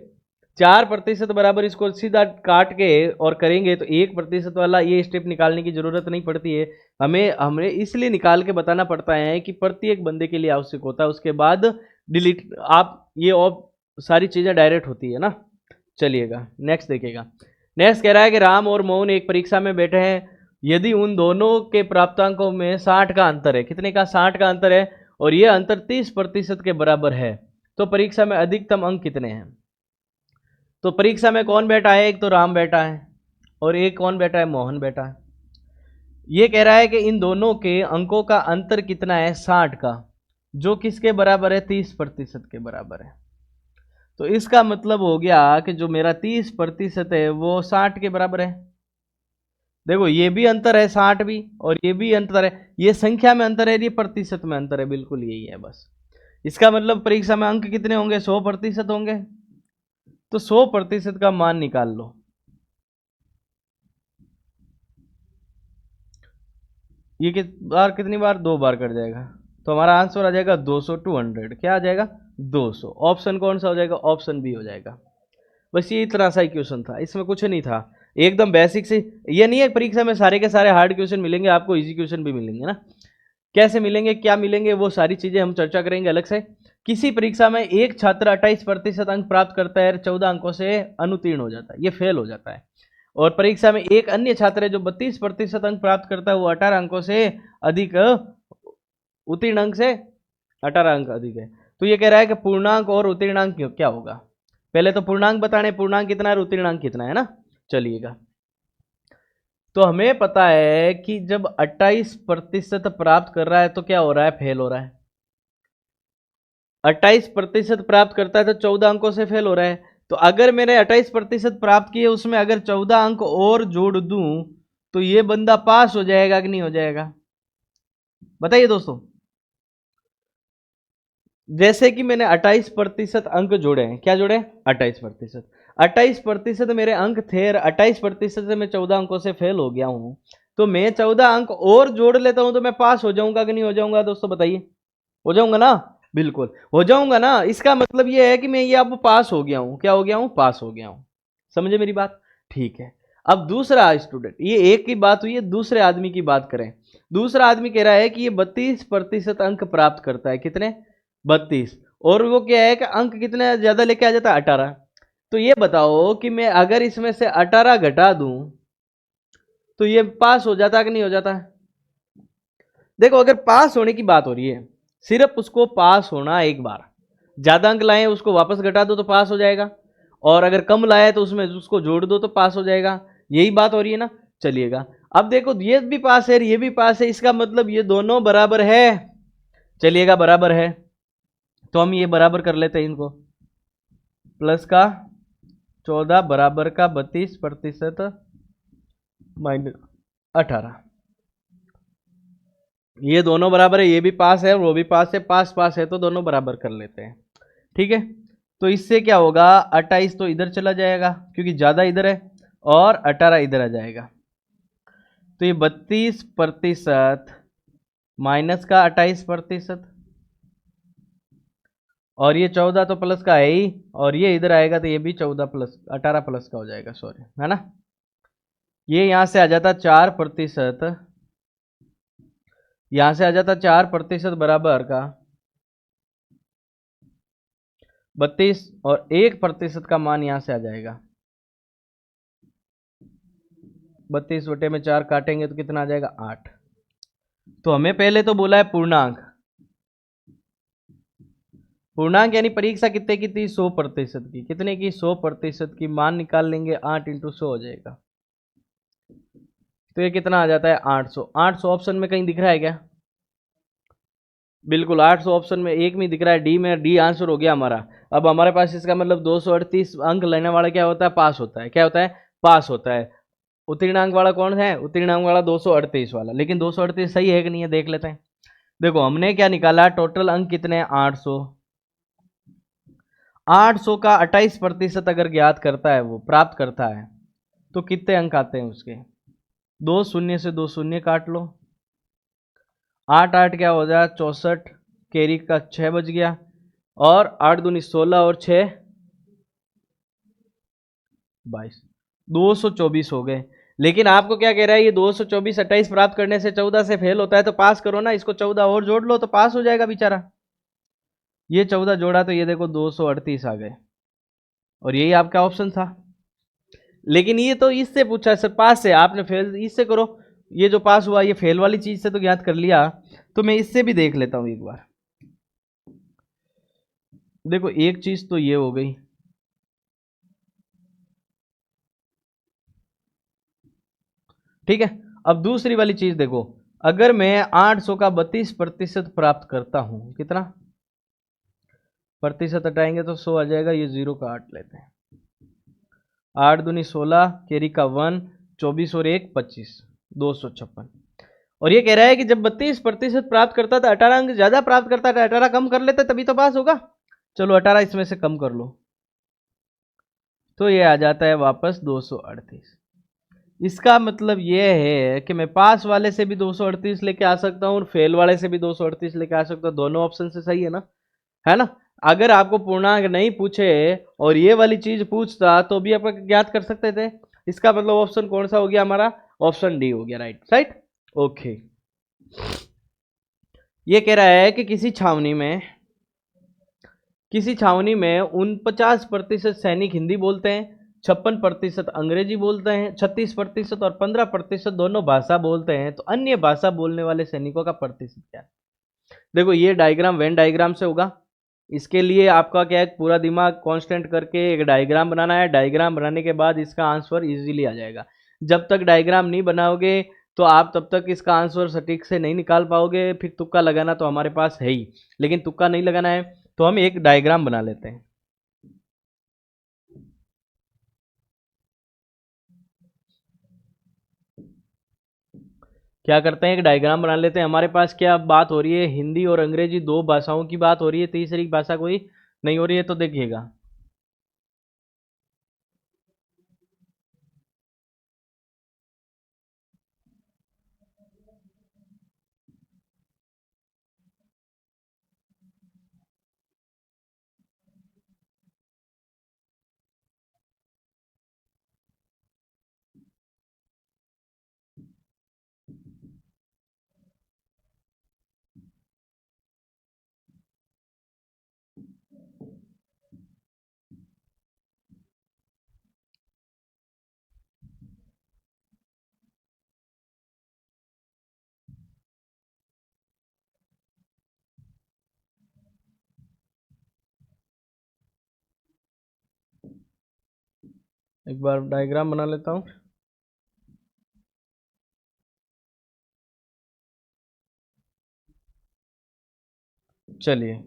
4% बराबर इसको सीधा काट के और करेंगे तो 1% वाला ये स्टेप निकालने की जरूरत नहीं पड़ती है। हमें इसलिए निकाल के बताना पड़ता है कि प्रत्येक बंदे के लिए आवश्यक होता है, उसके बाद डिलीट आप ये और सारी चीजें डायरेक्ट होती है ना। चलिएगा नेक्स्ट देखिएगा। नेक्स्ट कह रहा है कि राम और मोहन एक परीक्षा में बैठे हैं, यदि उन दोनों के प्राप्तांकों में 60 का अंतर है, कितने का, 60 का अंतर है, और यह अंतर 30% के बराबर है, तो परीक्षा में अधिकतम अंक कितने हैं। तो परीक्षा में कौन बैठा है, एक तो राम बैठा है और एक कौन बैठा है, मोहन बैठा है। ये कह रहा है कि इन दोनों के अंकों का अंतर कितना है, 60 का, जो किसके बराबर है, 30% के बराबर है। तो इसका मतलब हो गया कि जो मेरा 30% है वो 60 के बराबर है। देखो ये भी अंतर है 60 भी, और ये भी अंतर है, ये संख्या में अंतर है, ये प्रतिशत में अंतर है, बिल्कुल यही है बस। इसका मतलब परीक्षा में अंक कितने होंगे, 100% होंगे। तो 100% का मान निकाल लो। ये कितनी बार, 2 बार कट जाएगा, तो हमारा आंसर आ जाएगा 200 200, क्या आ जाएगा 200। ऑप्शन कौन सा हो जाएगा, ऑप्शन बी हो जाएगा। बस ये इतना सा ही क्वेश्चन था, इसमें कुछ नहीं था, एकदम बेसिक से। ये नहीं है परीक्षा में सारे के सारे हार्ड क्वेश्चन मिलेंगे, आपको इजी क्वेश्चन भी मिलेंगे ना। कैसे मिलेंगे, क्या मिलेंगे, वो सारी चीजें हम चर्चा करेंगे अलग से। किसी परीक्षा में एक छात्र 28% अंक प्राप्त करता है, 14 अंकों से अनुत्तीर्ण हो जाता है, ये फेल हो जाता है। और परीक्षा में एक अन्य छात्र है जो 32% अंक प्राप्त करता है, वो 18 अंकों से अधिक उत्तीर्ण अंक से 18 अंक अधिक है। तो ये कह रहा है कि पूर्णांक और उत्तीर्णांक क्या होगा। पहले तो पूर्णांक बताने, पूर्णांक कितना है, उत्तीर्णांक कितना है ना। चलिएगा, तो हमें पता है कि जब 28% प्राप्त कर रहा है तो क्या हो रहा है, फेल हो रहा है। 28% प्राप्त करता है तो 14 अंकों से फेल हो रहा है। तो अगर मैंने 28% प्राप्त किए, उसमें अगर 14 अंक और जोड़ दूं तो ये बंदा पास हो जाएगा कि नहीं हो जाएगा, बताइए दोस्तों। जैसे कि मैंने 28% अंक जोड़े हैं, क्या जोड़े? 28%। 28% मेरे अंक थे और 28% से मैं 14 अंकों से फेल हो गया हूं, तो मैं 14 अंक और जोड़ लेता हूं तो मैं पास हो जाऊंगा कि नहीं हो जाऊंगा दोस्तों, बताइए? हो जाऊंगा ना? बिल्कुल हो जाऊंगा ना। इसका मतलब ये है कि मैं ये अब पास हो गया हूं। क्या हो गया हूं? पास हो गया हूं। समझे मेरी बात? ठीक है। अब दूसरा स्टूडेंट, ये एक की बात हुई है, दूसरे आदमी की बात करें। दूसरा आदमी कह रहा है कि ये 32% अंक प्राप्त करता है। कितने? 32। और वो क्या है कि अंक कितने ज्यादा लेके आ जाता है? 18। तो ये बताओ कि मैं अगर इसमें से 18 घटा दूं तो ये पास हो जाता कि नहीं हो जाता? देखो, अगर पास होने की बात हो रही है, सिर्फ उसको पास होना, एक बार ज्यादा अंक लाए उसको वापस घटा दो तो पास हो जाएगा, और अगर कम लाए तो उसमें उसको जोड़ दो तो पास हो जाएगा। यही बात हो रही है ना? चलिएगा, अब देखो ये भी पास है ये भी पास है, इसका मतलब ये दोनों बराबर है। चलिएगा, बराबर है तो हम ये बराबर कर लेते हैं इनको। प्लस का 14 बराबर का 32% माइनस 18। ये दोनों बराबर है, ये भी पास है वो भी पास है, पास पास है तो दोनों बराबर कर लेते हैं। ठीक है, तो इससे क्या होगा? 28 तो इधर चला जाएगा क्योंकि ज्यादा इधर है, और 18 इधर आ जाएगा। तो ये 32% माइनस का 28%, और ये 14 तो प्लस का है ही, और ये इधर आएगा तो ये भी 14 प्लस 18 प्लस का हो जाएगा, सॉरी, है ना? ये यहां से आ जाता 4%, यहां से आ जाता 4% बराबर का 32, और 1% का मान यहां से आ जाएगा 32/4 काटेंगे तो कितना आ जाएगा? 8। तो हमें पहले तो बोला है पूर्णांक। पूर्णांक यानी परीक्षा कितने की थी? 100% की। कितने की? 100% की। मान निकाल लेंगे, 8 × 100 हो जाएगा। तो ये कितना आ जाता है? 800। 800 ऑप्शन में कहीं दिख रहा है क्या? बिल्कुल 800 ऑप्शन में एक में दिख रहा है, डी में। डी आंसर हो गया हमारा। अब हमारे पास इसका मतलब 238 अंक लेने वाला क्या होता है? पास होता है। क्या होता है? पास होता है। उत्तीर्णांक वाला कौन है? उत्तीर्णांक वाला 238 वाला। लेकिन 238 सही है कि नहीं है देख लेते हैं। देखो, हमने क्या निकाला? टोटल अंक कितने हैं? 800। 800 का 28% अगर ज्ञात करता है, वो प्राप्त करता है, तो कितने अंक आते हैं उसके? 2 शून्य से 2 शून्य काट लो। 8 8 क्या हो जाए? 64। कैरी का 6 बज गया, और 8 दूनी 16 और 6 22। 224 हो गए। लेकिन आपको क्या कह रहा है? ये 224 28 प्राप्त करने से 14 से फेल होता है, तो पास करो ना। इसको 14 और जोड़ लो तो पास हो जाएगा बेचारा। ये 14 जोड़ा तो ये देखो 238 आ गए, और यही आपका ऑप्शन था। लेकिन ये तो इससे पूछा सर, पास से आपने फेल, इससे करो। ये जो पास हुआ ये फेल वाली चीज से तो ज्ञात कर लिया, तो मैं इससे भी देख लेता हूं एक बार। देखो, एक चीज तो ये हो गई। ठीक है, अब दूसरी वाली चीज देखो। अगर मैं 800 का 32% प्राप्त करता हूं, कितना प्रतिशत हटाएंगे तो 100 आ जाएगा। ये 0 का 8 लेते हैं। 8 दूनी 16, कैरी का 1, 24 और 1 25, 256। और ये कह रहा है कि जब 32% प्राप्त करता था, 18 अंक ज्यादा प्राप्त करता था, 18 कम कर लेता तभी तो पास होगा। चलो 18 इसमें से कम कर लो, तो ये आ जाता है वापस 238। इसका मतलब ये है कि मैं पास वाले से भी 238 लेके आ सकता हूँ और फेल वाले से भी 238 लेके आ सकता हूँ। दोनों ऑप्शन से सही है ना? है ना? अगर आपको पूर्णांक नहीं पूछे और ये वाली चीज पूछता तो भी आप ज्ञात कर सकते थे। इसका मतलब ऑप्शन कौन सा हो गया हमारा? ऑप्शन डी हो गया। Right right, okay. ये कह रहा है कि किसी छावनी में 49% सैनिक हिंदी बोलते हैं, 56% अंग्रेजी बोलते हैं, 36% और 15% दोनों भाषा बोलते हैं, तो अन्य भाषा बोलने वाले सैनिकों का प्रतिशत क्या है? देखो, ये डायग्राम वेन डायग्राम से होगा। इसके लिए आपका क्या है? पूरा दिमाग कांस्टेंट करके एक डायग्राम बनाना है। डायग्राम बनाने के बाद इसका आंसर इजीली आ जाएगा। जब तक डायग्राम नहीं बनाओगे तो आप तब तक इसका आंसर सटीक से नहीं निकाल पाओगे। फिर तुक्का लगाना तो हमारे पास है ही, लेकिन तुक्का नहीं लगाना है तो हम एक डायग्राम बना लेते हैं। क्या करते हैं, एक डायग्राम बना लेते हैं। हमारे पास क्या बात हो रही है, हिंदी और अंग्रेजी दो भाषाओं की बात हो रही है, तीसरी भाषा कोई नहीं हो रही है। तो देखिएगा, एक बार डायग्राम बना लेता हूँ। चलिए,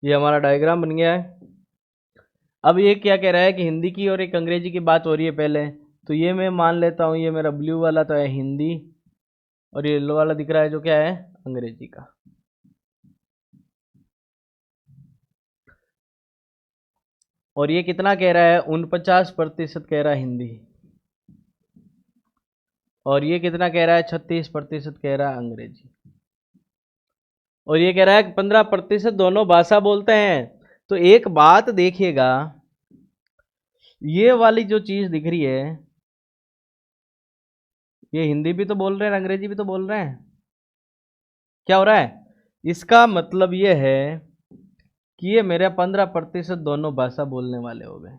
ये हमारा डायग्राम बन गया है। अब ये क्या कह रहा है कि हिंदी की और एक अंग्रेजी की बात हो रही है पहले। तो ये मैं मान लेता हूँ, ये मेरा ब्लू वाला तो है हिंदी, और ये येलो वाला दिख रहा है जो क्या है, अंग्रेजी का। और ये कितना कह रहा है, 49% कह रहा है हिंदी, और ये कितना कह रहा है, 36% कह रहा है अंग्रेजी। और ये कह रहा है कि 15% दोनों भाषा बोलते हैं। तो एक बात देखिएगा, ये वाली जो चीज दिख रही है, ये हिंदी भी तो बोल रहे हैं, अंग्रेजी भी तो बोल रहे हैं। क्या हो रहा है, इसका मतलब ये है कि ये मेरे 15% दोनों भाषा बोलने वाले हो गए।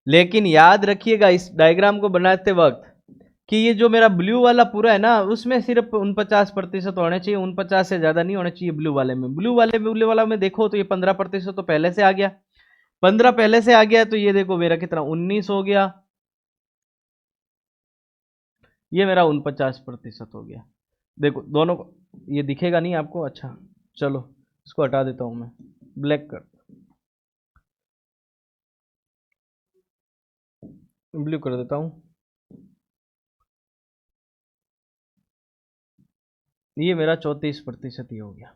लेकिन याद रखिएगा इस डायग्राम को बनाते वक्त कि ये जो मेरा ब्लू वाला पूरा है ना, उसमें सिर्फ 49% होने चाहिए, 49 से ज्यादा नहीं होने चाहिए ब्लू वाले में। ब्लू वाला में देखो तो ये 15% तो पहले से आ गया, 15 पहले से आ गया। तो ये देखो मेरा कितना 19 हो गया, ये मेरा 49% हो गया। देखो दोनों को, ये दिखेगा नहीं आपको, अच्छा चलो इसको हटा देता हूं मैं, ब्लैक कर, ब्लू कर देता हूं। ये मेरा 34% ही हो गया।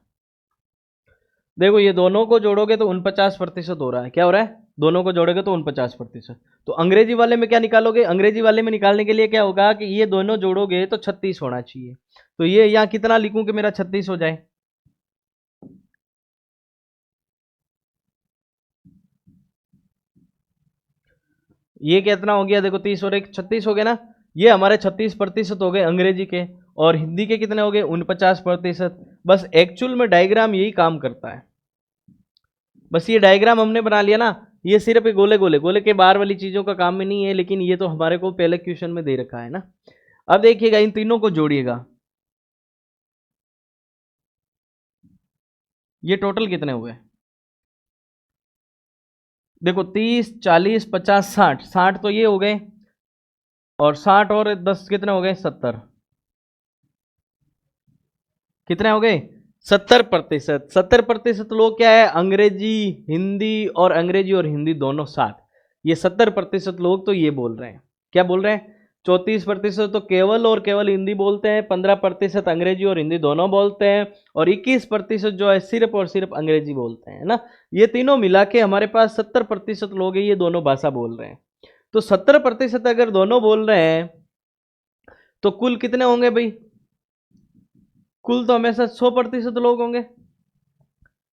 देखो ये दोनों को जोड़ोगे तो 49% हो रहा है। क्या हो रहा है, दोनों को जोड़ोगे तो 49%। तो अंग्रेजी वाले में क्या निकालोगे, अंग्रेजी वाले में निकालने के लिए क्या होगा कि ये दोनों जोड़ोगे तो 36 होना चाहिए। तो ये यहां कितना लिखूं कि मेरा 36 हो जाए, ये कितना हो गया, देखो 30 और एक 36 हो गया ना। ये हमारे 36% हो गए अंग्रेजी के, और हिंदी के कितने हो गए, 49%। बस एक्चुअल में डायग्राम यही काम करता है। बस ये डायग्राम हमने बना लिया ना, ये सिर्फ गोले गोले गोले के बाहर वाली चीजों का काम में नहीं है, लेकिन ये तो हमारे को पहले क्वेश्चन में दे रखा है ना। अब देखिएगा इन तीनों को जोड़िएगा, ये टोटल कितने हुए, देखो 30 40 50 60, 60 तो ये हो गए, और 60 और 10 कितने हो गए, 70। कितने हो गए, 70%। 70% लोग क्या है, अंग्रेजी हिंदी, और अंग्रेजी और हिंदी दोनों साथ, ये 70% लोग तो ये बोल रहे हैं। क्या बोल रहे हैं, 34% तो केवल और केवल हिंदी बोलते हैं, 15% अंग्रेजी और हिंदी दोनों बोलते हैं, और 21% जो है सिर्फ और सिर्फ अंग्रेजी बोलते हैं ना। ये तीनों मिला के हमारे पास 70% लोग हैं, ये दोनों भाषा बोल रहे हैं। तो 70% अगर दोनों बोल रहे हैं तो कुल कितने होंगे भाई, कुल तो हमेशा 100% लोग होंगे,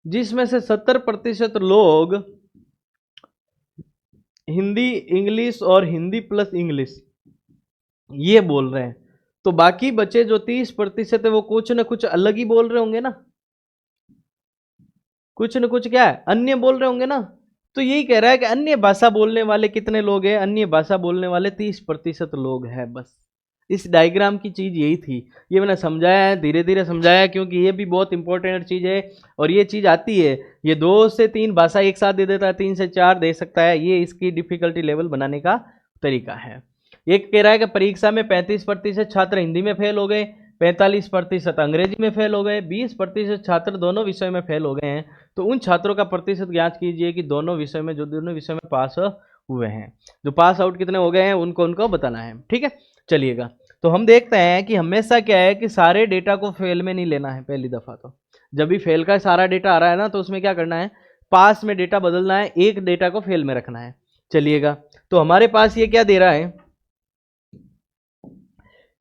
जिसमें से 70% लोग हिंदी इंग्लिश और हिंदी प्लस इंग्लिश ये बोल रहे हैं। तो बाकी बचे जो 30% है वो कुछ ना कुछ अलग ही बोल रहे होंगे ना, कुछ न कुछ क्या है, अन्य बोल रहे होंगे ना। तो यही कह रहा है कि अन्य भाषा बोलने वाले कितने लोग हैं, अन्य भाषा बोलने वाले 30% लोग हैं बस। इस डायग्राम की चीज यही थी, ये मैंने समझाया है, धीरे धीरे समझाया, क्योंकि ये भी बहुत इंपॉर्टेंट चीज है। और ये चीज आती है, ये 2 से 3 भाषा एक साथ दे देता है, 3 से 4 दे सकता है, ये इसकी डिफिकल्टी लेवल बनाने का तरीका है। एक कह रहा है कि परीक्षा में 35% छात्र हिंदी में फेल हो गए, 45% अंग्रेजी में फेल हो गए, 20% छात्र दोनों विषय में फेल हो गए हैं। तो उन छात्रों का प्रतिशत ज्ञात कीजिए कि दोनों विषय में, जो दोनों विषय में पास हुए हैं, जो पास आउट कितने हो गए हैं उनको उनको बताना है। ठीक है, चलिएगा। तो हम देखते हैं कि हमेशा क्या है कि सारे डेटा को फेल में नहीं लेना है। पहली दफा तो जब भी फेल का सारा डेटा आ रहा है ना, तो उसमें क्या करना है, पास में डेटा बदलना है, एक डेटा को फेल में रखना है। चलिएगा, तो हमारे पास ये क्या दे रहा है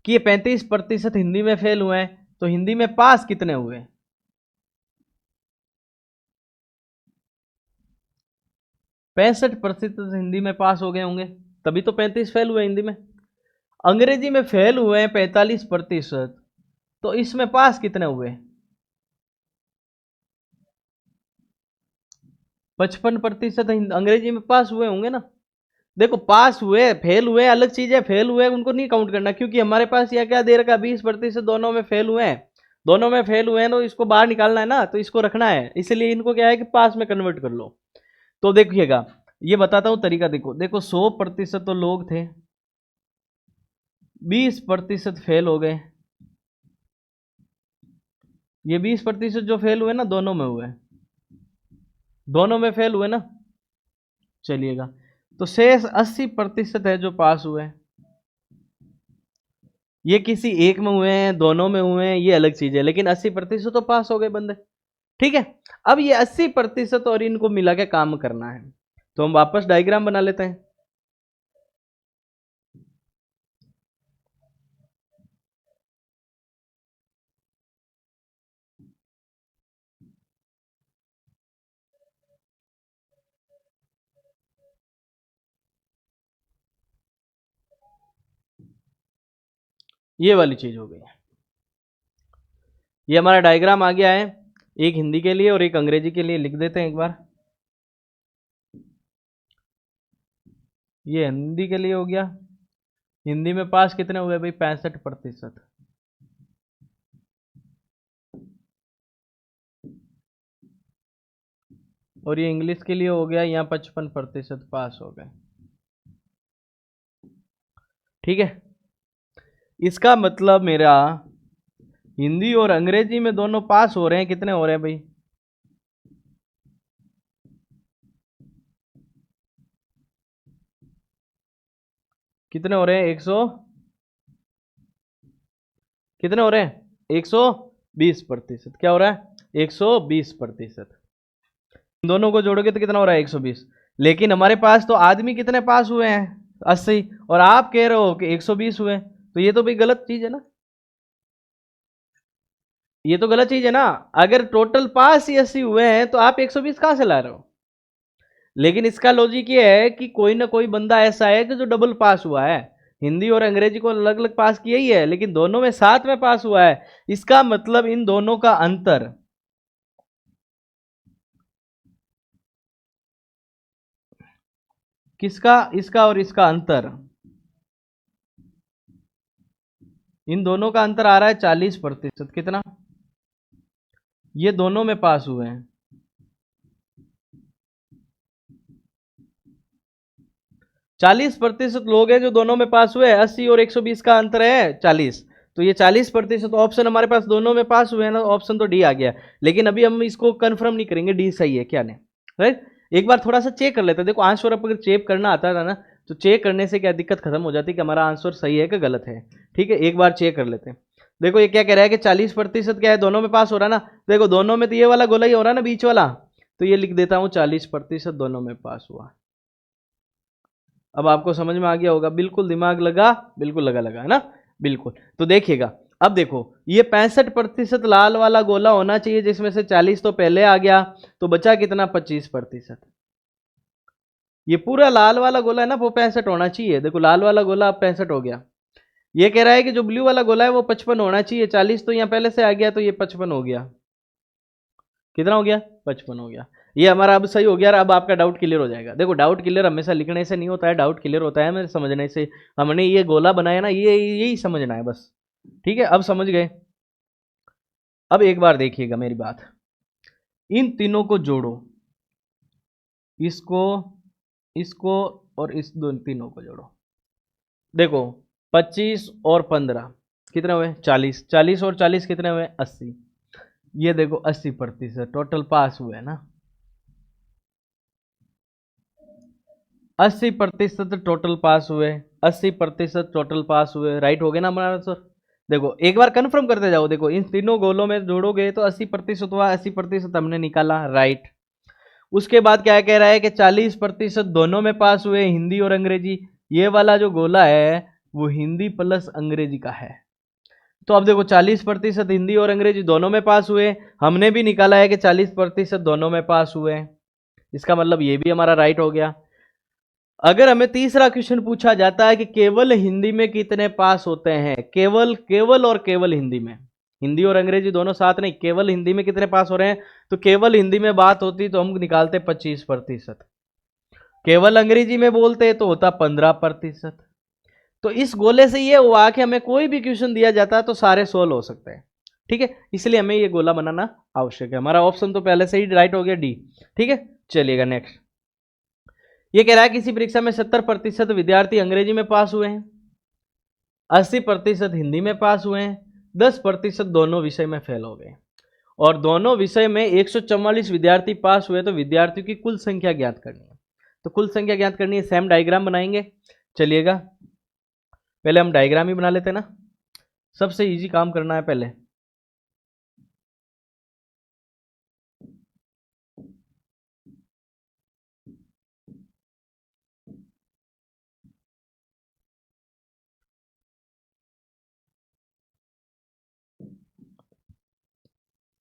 कि ये 35% हिंदी में फेल हुए हैं, तो हिंदी में पास कितने हुए? 65% हिंदी में पास हो गए होंगे, तभी तो 35 फेल हुए हिंदी में। अंग्रेजी में फेल हुए हैं 45%, तो इसमें पास कितने हुए? 55% अंग्रेजी में पास हुए होंगे ना। देखो, पास हुए फेल हुए अलग चीज है, फेल हुए उनको नहीं काउंट करना, क्योंकि हमारे पास यह क्या दे रखा, 20% दोनों में फेल हुए हैं। दोनों में फेल हुए हैं तो इसको बाहर निकालना है ना, तो इसको रखना है, इसलिए इनको क्या है कि पास में कन्वर्ट कर लो। तो देखिएगा, ये बताता हूं तरीका। देखो देखो, 100% तो लोग थे, 20% फेल हो गए। ये 20% जो फेल हुए ना, दोनों में हुए, दोनों में फेल हुए ना। चलिएगा, तो शेष 80% है जो पास हुए। ये किसी एक में हुए हैं, दोनों में हुए हैं, ये अलग चीज है, लेकिन 80% तो पास हो गए बंदे। ठीक है, अब ये 80% और इनको मिला के काम करना है, तो हम वापस डायग्राम बना लेते हैं। ये वाली चीज हो गई, ये हमारा डायग्राम आ गया है, एक हिंदी के लिए और एक अंग्रेजी के लिए लिख देते हैं एक बार। ये हिंदी के लिए हो गया, हिंदी में पास कितने हुए भाई, 65%। और ये इंग्लिश के लिए हो गया, यहाँ 55% पास हो गए। ठीक है, इसका मतलब मेरा हिंदी और अंग्रेजी में दोनों पास हो रहे हैं, कितने हो रहे हैं भाई, कितने हो रहे हैं, 100, कितने हो रहे हैं, 120%। क्या हो रहा है, 120%। इन दोनों को जोड़ोगे तो कितना हो रहा है, 120। लेकिन हमारे पास तो आदमी कितने पास हुए हैं, 80, और आप कह रहे हो कि 120 हुए, तो ये तो भाई गलत चीज है ना, ये तो गलत चीज है ना। अगर टोटल पास ही 80 हुए हैं तो आप 120 कहां से ला रहे हो? लेकिन इसका लॉजिक ये है कि कोई ना कोई बंदा ऐसा है कि जो डबल पास हुआ है, हिंदी और अंग्रेजी को अलग अलग पास किया ही है, लेकिन दोनों में साथ में पास हुआ है। इसका मतलब इन दोनों का अंतर, किसका, इसका और इसका अंतर, इन दोनों का अंतर आ रहा है 40%। कितना? ये दोनों में पास हुए हैं, 40% लोग हैं जो दोनों में पास हुए हैं। 80 और 120 का अंतर है 40, तो ये 40% ऑप्शन हमारे पास दोनों में पास हुए हैं ना, ऑप्शन तो डी आ गया। लेकिन अभी हम इसको कंफर्म नहीं करेंगे डी सही है क्या नहीं, राइट। एक बार थोड़ा सा चेक कर लेते हैं। देखो, आंसर अगर चेक करना आता था ना, तो चेक करने से क्या दिक्कत खत्म हो जाती है कि हमारा आंसर सही है कि गलत है। ठीक है, एक बार चेक कर लेते हैं। देखो, ये क्या कह रहा है कि 40% क्या है, दोनों में पास हो रहा है ना। देखो, दोनों में तो ये वाला गोला ही हो रहा है ना, बीच वाला, तो ये लिख देता हूं 40% दोनों में पास हुआ। अब आपको समझ में आ गया होगा, बिल्कुल दिमाग लगा, बिल्कुल लगा लगा है ना, बिल्कुल। तो देखिएगा, अब देखो, ये 65% लाल वाला गोला होना चाहिए, जिसमें से 40 तो पहले आ गया, तो बचा कितना, 25%। ये पूरा लाल वाला गोला है ना, वो 65 होना चाहिए। देखो, लाल वाला गोला अब 65 हो गया। ये कह रहा है कि जो ब्लू वाला गोला है वो 55 होना चाहिए, 40 तो यहाँ पहले से आ गया, तो ये 55 हो गया। कितना हो गया, 55 हो गया। ये हमारा अब सही हो गया। अब आपका डाउट क्लियर हो जाएगा। देखो, डाउट क्लियर हमेशा लिखने से नहीं होता है, डाउट क्लियर होता है मेरे समझने से। हमने ये गोला बनाया ना, ये यही समझना है बस। ठीक है, अब समझ गए। अब एक बार देखिएगा मेरी बात, इन तीनों को जोड़ो, इसको, इसको और इस दो तीनों को जोड़ो। देखो, 25 और 15 कितने हुए, 40, 40 और 40 कितने हुए, 80। ये देखो, 80% टोटल पास हुए ना। 80% टोटल पास हुए, 80% टोटल पास हुए, राइट हो गया ना हमारा आंसर। देखो एक बार कंफर्म करते जाओ, देखो इन तीनों गोलों में जोड़ोगे तो 80% हुआ, 80% हमने निकाला, राइट। उसके बाद क्या कह रहा है कि 40% दोनों में पास हुए, हिंदी और अंग्रेजी। ये वाला जो गोला है वो हिंदी प्लस अंग्रेजी का है। तो अब देखो 40% हिंदी और अंग्रेजी दोनों में पास हुए, हमने भी निकाला है कि 40% दोनों में पास हुए, इसका मतलब ये भी हमारा राइट हो गया। अगर हमें तीसरा क्वेश्चन पूछा जाता है कि केवल हिंदी में कितने पास होते हैं, केवल केवल और केवल हिंदी में, हिंदी और अंग्रेजी दोनों साथ नहीं, केवल हिंदी में कितने पास हो रहे हैं, तो केवल हिंदी में बात होती तो हम निकालते 25%, केवल अंग्रेजी में बोलते तो होता 15%। तो इस गोले से ये हुआ कि हमें कोई भी क्वेश्चन दिया जाता है तो सारे सोल्व हो सकते हैं, ठीक है, इसलिए हमें ये गोला बनाना आवश्यक है। हमारा ऑप्शन तो पहले से ही राइट हो गया, डी, ठीक है। चलिएगा नेक्स्ट। ये कह रहा है किसी परीक्षा में 70% विद्यार्थी अंग्रेजी में पास हुए हैं, 80% हिंदी में पास हुए हैं, 10% दोनों विषय में फेल हो गए, और दोनों विषय में 144 विद्यार्थी पास हुए, तो विद्यार्थियों की कुल संख्या ज्ञात करनी है। तो कुल संख्या ज्ञात करनी है, सेम डायग्राम बनाएंगे। चलिएगा पहले हम डायग्राम ही बना लेते हैं ना, सबसे इजी काम करना है पहले।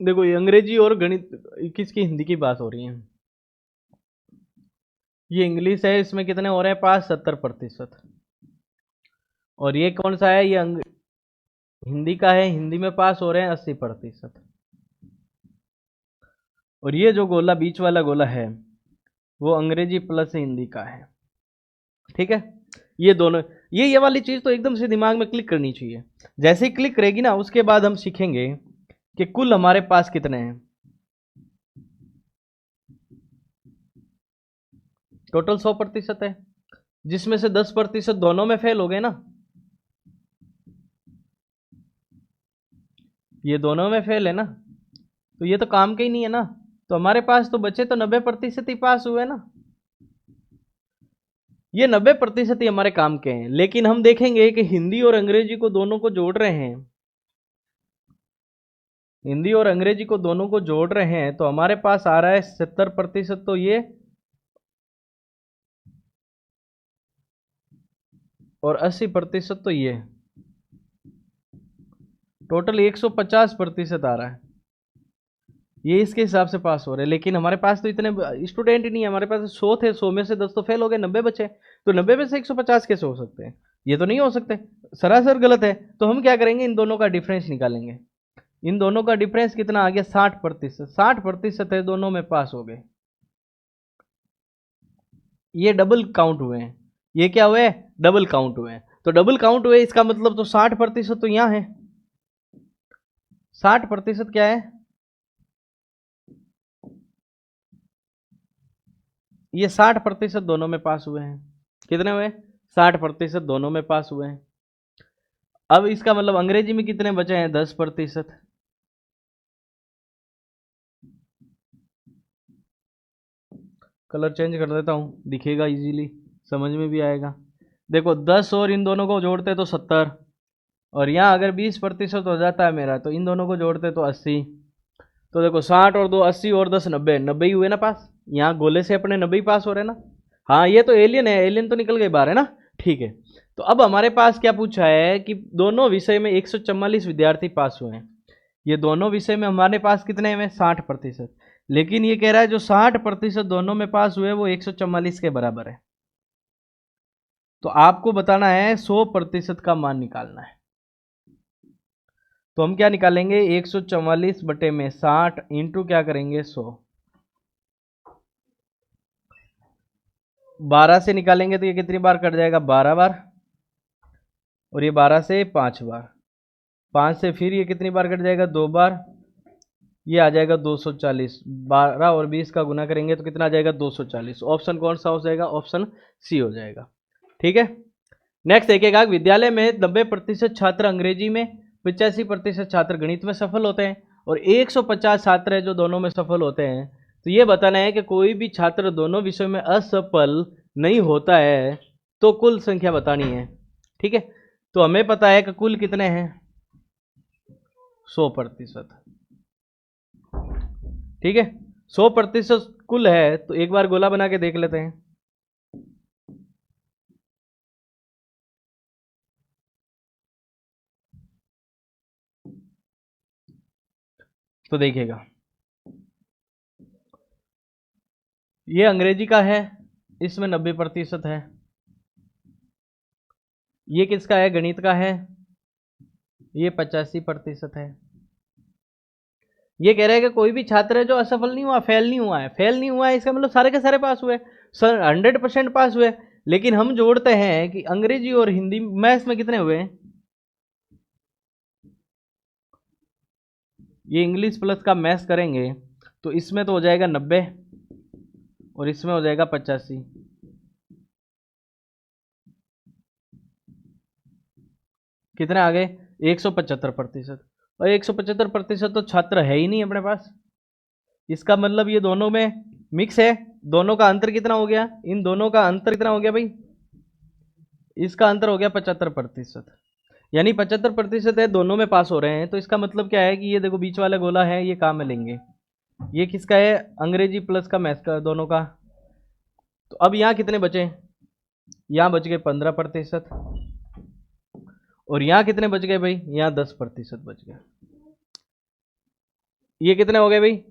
देखो ये अंग्रेजी और गणित, किसकी, हिंदी की बात हो रही है। ये इंग्लिश है, इसमें कितने हो रहे हैं पास, 70%। और ये कौन सा है, ये हिंदी का है, हिंदी में पास हो रहे हैं 80%। और ये जो गोला बीच वाला गोला है वो अंग्रेजी प्लस हिंदी का है, ठीक है। ये दोनों, ये वाली चीज तो एकदम से दिमाग में क्लिक करनी चाहिए। जैसे ही क्लिक करेगी ना, उसके बाद हम सीखेंगे कि कुल हमारे पास कितने हैं। टोटल 100% है, जिसमें से 10% दोनों में फेल हो गए ना, ये दोनों में फेल है ना, तो ये तो काम के ही नहीं है ना। तो हमारे पास तो बचे तो 90% ही पास हुए ना, ये 90% ही हमारे काम के हैं। लेकिन हम देखेंगे कि हिंदी और अंग्रेजी को दोनों को जोड़ रहे हैं, हिंदी और अंग्रेजी को दोनों को जोड़ रहे हैं, तो हमारे पास आ रहा है 70%, तो ये और 80% तो ये, टोटल 150% आ रहा है। ये इसके हिसाब से पास हो रहे हैं। लेकिन हमारे पास तो इतने स्टूडेंट ही नहीं है, हमारे पास 100 थे, 100 में से 10 तो फेल हो गए, 90 बचे, तो 90 में से 150 कैसे हो सकते हैं, ये तो नहीं हो सकते, सरासर गलत है। तो हम क्या करेंगे, इन दोनों का डिफरेंस निकालेंगे। इन दोनों का डिफरेंस कितना आ गया, 60%, 60% है, दोनों में पास हो गए। ये डबल काउंट हुए हैं, ये क्या हुए, डबल काउंट हुए हैं। तो डबल काउंट हुए, इसका मतलब तो 60% तो यहां है, 60% क्या है, ये 60% दोनों में पास हुए हैं। कितने हुए, 60% दोनों में पास हुए हैं। अब इसका मतलब अंग्रेजी में कितने बचे हैं, 10%। कलर चेंज कर देता हूं, दिखेगा इजीली, समझ में भी आएगा। देखो 10 और इन दोनों को जोड़ते तो 70, और यहाँ अगर 20% हो जाता है मेरा, तो इन दोनों को जोड़ते तो 80। तो देखो 60 और 2 80 और 10 90, 90 ही हुए ना पास। यहाँ गोले से अपने 90 ही पास हो रहे ना। हाँ ये तो एलियन है, एलियन तो निकल गए बाहर, है ना, ठीक है। तो अब हमारे पास क्या पूछा है कि दोनों विषय में 144 विद्यार्थी पास हुए हैं। ये दोनों विषय में हमारे पास कितने हैं, 60%। लेकिन ये कह रहा है जो 60% दोनों में पास हुए वो 144 के बराबर है। तो आपको बताना है 100% का मान निकालना है। तो हम क्या निकालेंगे, 144 बटे में 60 इंटू क्या करेंगे, 100। 12 से निकालेंगे तो ये कितनी बार कट जाएगा, 12 बार, और ये 12 से 5 बार, 5 से फिर ये कितनी बार कट जाएगा, 2 बार, ये आ जाएगा 240। 12 और 20 का गुना करेंगे तो कितना आ जाएगा, 240। ऑप्शन कौन सा हो जाएगा, ऑप्शन सी हो जाएगा, ठीक है। नेक्स्ट देखेगा, विद्यालय में 90% छात्र अंग्रेजी में, 85% छात्र गणित में सफल होते हैं, और 150 छात्र है जो दोनों में सफल होते हैं। तो ये बताना है कि कोई भी छात्र दोनों विषयों में असफल नहीं होता है तो कुल संख्या बतानी है। ठीक है, तो हमें पता है कि कुल कितने हैं, 100%। ठीक है, 100% कुल है, तो एक बार गोला बना के देख लेते हैं। तो देखिएगा, ये अंग्रेजी का है, इसमें 90% है। ये किसका है, गणित का है, ये 85% है। ये कह रहे हैं कि कोई भी छात्र है जो असफल नहीं हुआ, फेल नहीं हुआ है। फेल नहीं हुआ है इसका मतलब सारे के सारे पास हुए, सर 100% पास हुए। लेकिन हम जोड़ते हैं कि अंग्रेजी और हिंदी मैथ्स में कितने हुए, ये इंग्लिश प्लस का मैथ्स करेंगे तो इसमें तो हो जाएगा 90 और इसमें हो जाएगा 85। कितने आ गए, 175%। और 175% तो छात्र है ही नहीं अपने पास। इसका मतलब ये दोनों में मिक्स है। दोनों का अंतर कितना हो गया, इन दोनों का अंतर कितना हो गया भाई, इसका अंतर हो गया 75%। यानी 75% है, दोनों में पास हो रहे हैं। तो इसका मतलब क्या है कि ये देखो बीच वाला गोला है, ये काम में लेंगे। ये किसका है, अंग्रेजी प्लस का मैथ्स का, दोनों का। तो अब यहाँ कितने बचे, यहाँ बच गए 15%। और यहाँ कितने बच गए भाई, यहाँ 10% बच गए। ये कितने हो गए भाई,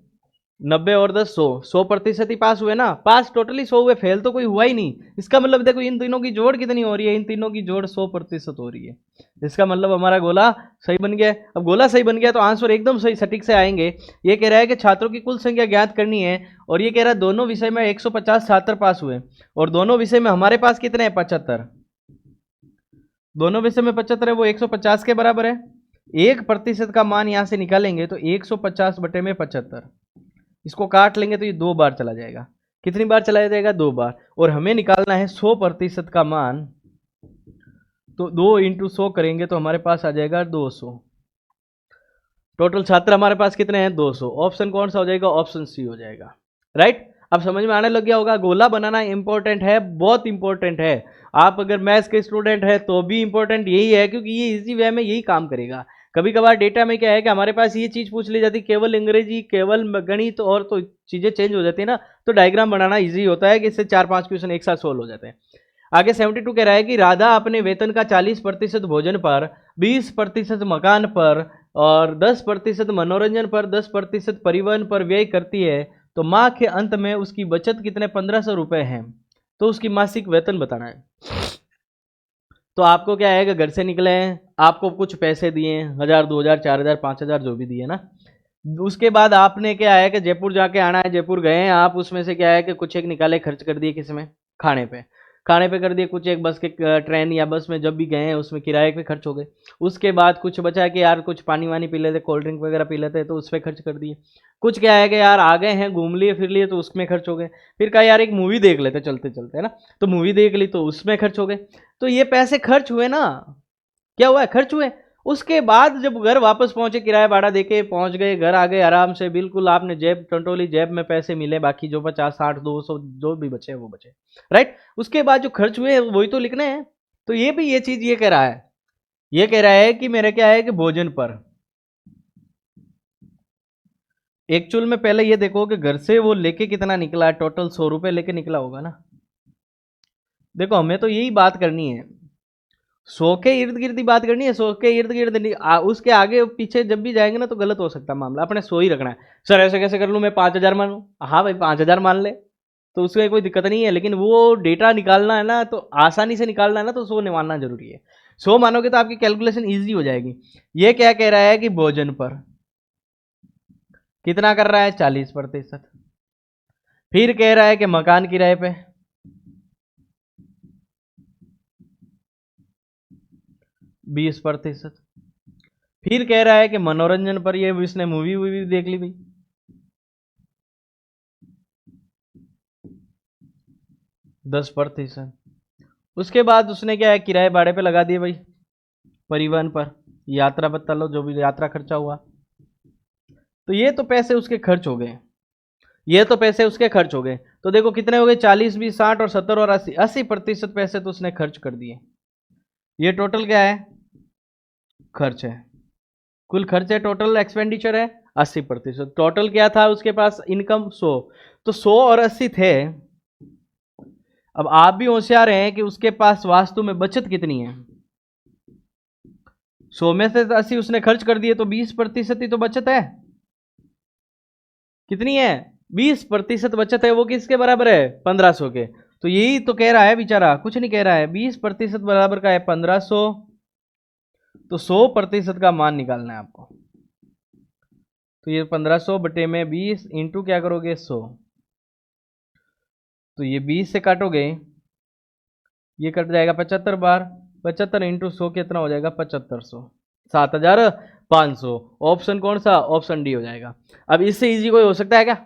90 और 10 100, 100% ही पास हुए ना। पास टोटली 100 हुए, फेल तो कोई हुआ ही नहीं। इसका मतलब देखो इन तीनों की जोड़ कितनी हो रही है, इन तीनों की जोड़ 100% हो रही है। इसका मतलब हमारा गोला सही बन गया। अब गोला सही बन गया तो आंसर एकदम सही सटीक से आएंगे। ये कह रहा है कि छात्रों की कुल संख्या ज्ञात करनी है, और ये कह रहा है दोनों विषय में 150 छात्र पास हुए, और दोनों विषय में हमारे पास कितने हैं, 75। दोनों विषय में 75 है, वो 150 के बराबर है। 1% का मान यहां से निकालेंगे तो 150 बटे में 75, इसको काट लेंगे तो ये 2 बार चला जाएगा। कितनी बार चला जाएगा, 2 बार। और हमें निकालना है 100% का मान, तो 2 इंटू 100 करेंगे तो हमारे पास आ जाएगा 200। टोटल छात्र हमारे पास कितने हैं, 200। ऑप्शन कौन सा हो जाएगा, ऑप्शन सी हो जाएगा। राइट, अब समझ में आने लग गया होगा। गोला बनाना इंपॉर्टेंट है, बहुत इंपॉर्टेंट है। आप अगर मैथ्स के स्टूडेंट है तो भी इंपॉर्टेंट यही है, क्योंकि ये इजी वे में यही काम करेगा। कभी कभार डेटा में क्या है कि हमारे पास ये चीज पूछ ली जाती, केवल अंग्रेजी, केवल गणित, और तो चीजें चेंज हो जाती है ना, तो डायग्राम बनाना इजी होता है कि इससे 4-5 क्वेश्चन एक साथ सोल्व हो जाते हैं। आगे 72 कह रहा है कि राधा अपने वेतन का 40% भोजन पर, 20% मकान पर और 10% मनोरंजन पर, 10% परिवहन पर व्यय करती है, तो माह के अंत में उसकी बचत कितने, 1500 रुपए है। तो उसकी मासिक वेतन बताना है। तो आपको क्या है कि घर से निकले हैं, आपको कुछ पैसे दिए, 1000, 2000, 4000, 5000 जो भी दिए ना। उसके बाद आपने क्या है कि जयपुर जाके आना है, जयपुर गए हैं आप, उसमें से क्या है कि कुछ एक निकाले, खर्च कर दिए किस में, खाने पे। खाने पे कर दिए कुछ एक, बस के ट्रेन या बस में जब भी गए हैं उसमें किराए पे खर्च हो गए। उसके बाद कुछ बचा कि यार कुछ पानी वानी पी लेते, कोल्ड ड्रिंक वगैरह पी लेते, तो उस पर खर्च कर दिए। कुछ क्या है कि यार आ गए हैं, घूम लिए फिर लिए, तो उसमें खर्च हो गए। फिर कहा यार एक मूवी देख लेते चलते चलते, है ना, तो मूवी देख ली तो उसमें खर्च हो गए। तो ये पैसे खर्च हुए ना, क्या हुआ है, खर्च हुए। उसके बाद जब घर वापस पहुंचे, किराया भाड़ा देके पहुंच गए, घर आ गए आराम से, बिल्कुल आपने जेब टंटोली, जेब में पैसे मिले, बाकी जो 50, 60, 200 जो भी बचे वो बचे। राइट, उसके बाद जो खर्च हुए वही तो लिखने हैं। तो ये भी ये चीज ये कह रहा है, ये कह रहा है कि मेरे क्या है कि भोजन पर, एक्चुअल में पहले ये देखो कि घर से वो लेके कितना निकला है, टोटल 100 रुपए लेके निकला होगा ना। देखो हमें तो यही बात करनी है, 100 के इर्द गिर्द ही बात करनी है, 100 के इर्द गिर्द नहीं। उसके आगे पीछे जब भी जाएंगे ना तो गलत हो सकता है मामला। अपने 100 ही रखना है। सर ऐसे कैसे कर लूँ मैं, 5000 मान लूँ, हाँ भाई 5000 मान ले, तो उसमें कोई दिक्कत नहीं है। लेकिन वो डेटा निकालना है ना, तो आसानी से निकालना है ना, तो 100 मानना जरूरी है। 100 मानोगे तो आपकी कैलकुलेशन ईजी हो जाएगी। ये क्या कह रहा है कि भोजन पर कितना कर रहा है, 40%। फिर कह रहा है कि मकान किराए पे 20%। फिर कह रहा है कि मनोरंजन पर, ये इसने मूवी वूवी देख ली भाई, 10%। उसके बाद उसने क्या है, किराए भाड़े पे लगा दिए भाई, परिवहन पर, यात्रा भत्ता लो, जो भी यात्रा खर्चा हुआ। तो ये तो पैसे उसके खर्च हो गए, ये तो पैसे उसके खर्च हो गए। तो देखो कितने हो गए, 40, 20, 60 और 70 और 80, 80% पैसे तो उसने खर्च कर दिए। ये टोटल क्या है, खर्च है, कुल खर्च है, टोटल एक्सपेंडिचर है 80%। टोटल क्या था उसके पास, इनकम 100, तो 100 और 80 थे। अब आप भी होशियार हैं कि उसके पास वास्तु में बचत कितनी है। 100 में से 80 उसने खर्च कर दिए, तो 20% ही तो बचत है। कितनी है, 20% बचत है। वो किसके बराबर है, 1500 के। तो यही तो कह रहा है बेचारा, कुछ नहीं कह रहा है। 20% बराबर का है 1500, तो 100% का मान निकालना है आपको। तो ये 1500 बटे में 20 इंटू क्या करोगे 100, तो ये 20 से काटोगे, ये कट जाएगा 75 बार, 75 इंटू 100 कितना हो जाएगा 7500, 7500। ऑप्शन कौन सा, ऑप्शन डी हो जाएगा। अब इससे इजी कोई हो सकता है क्या,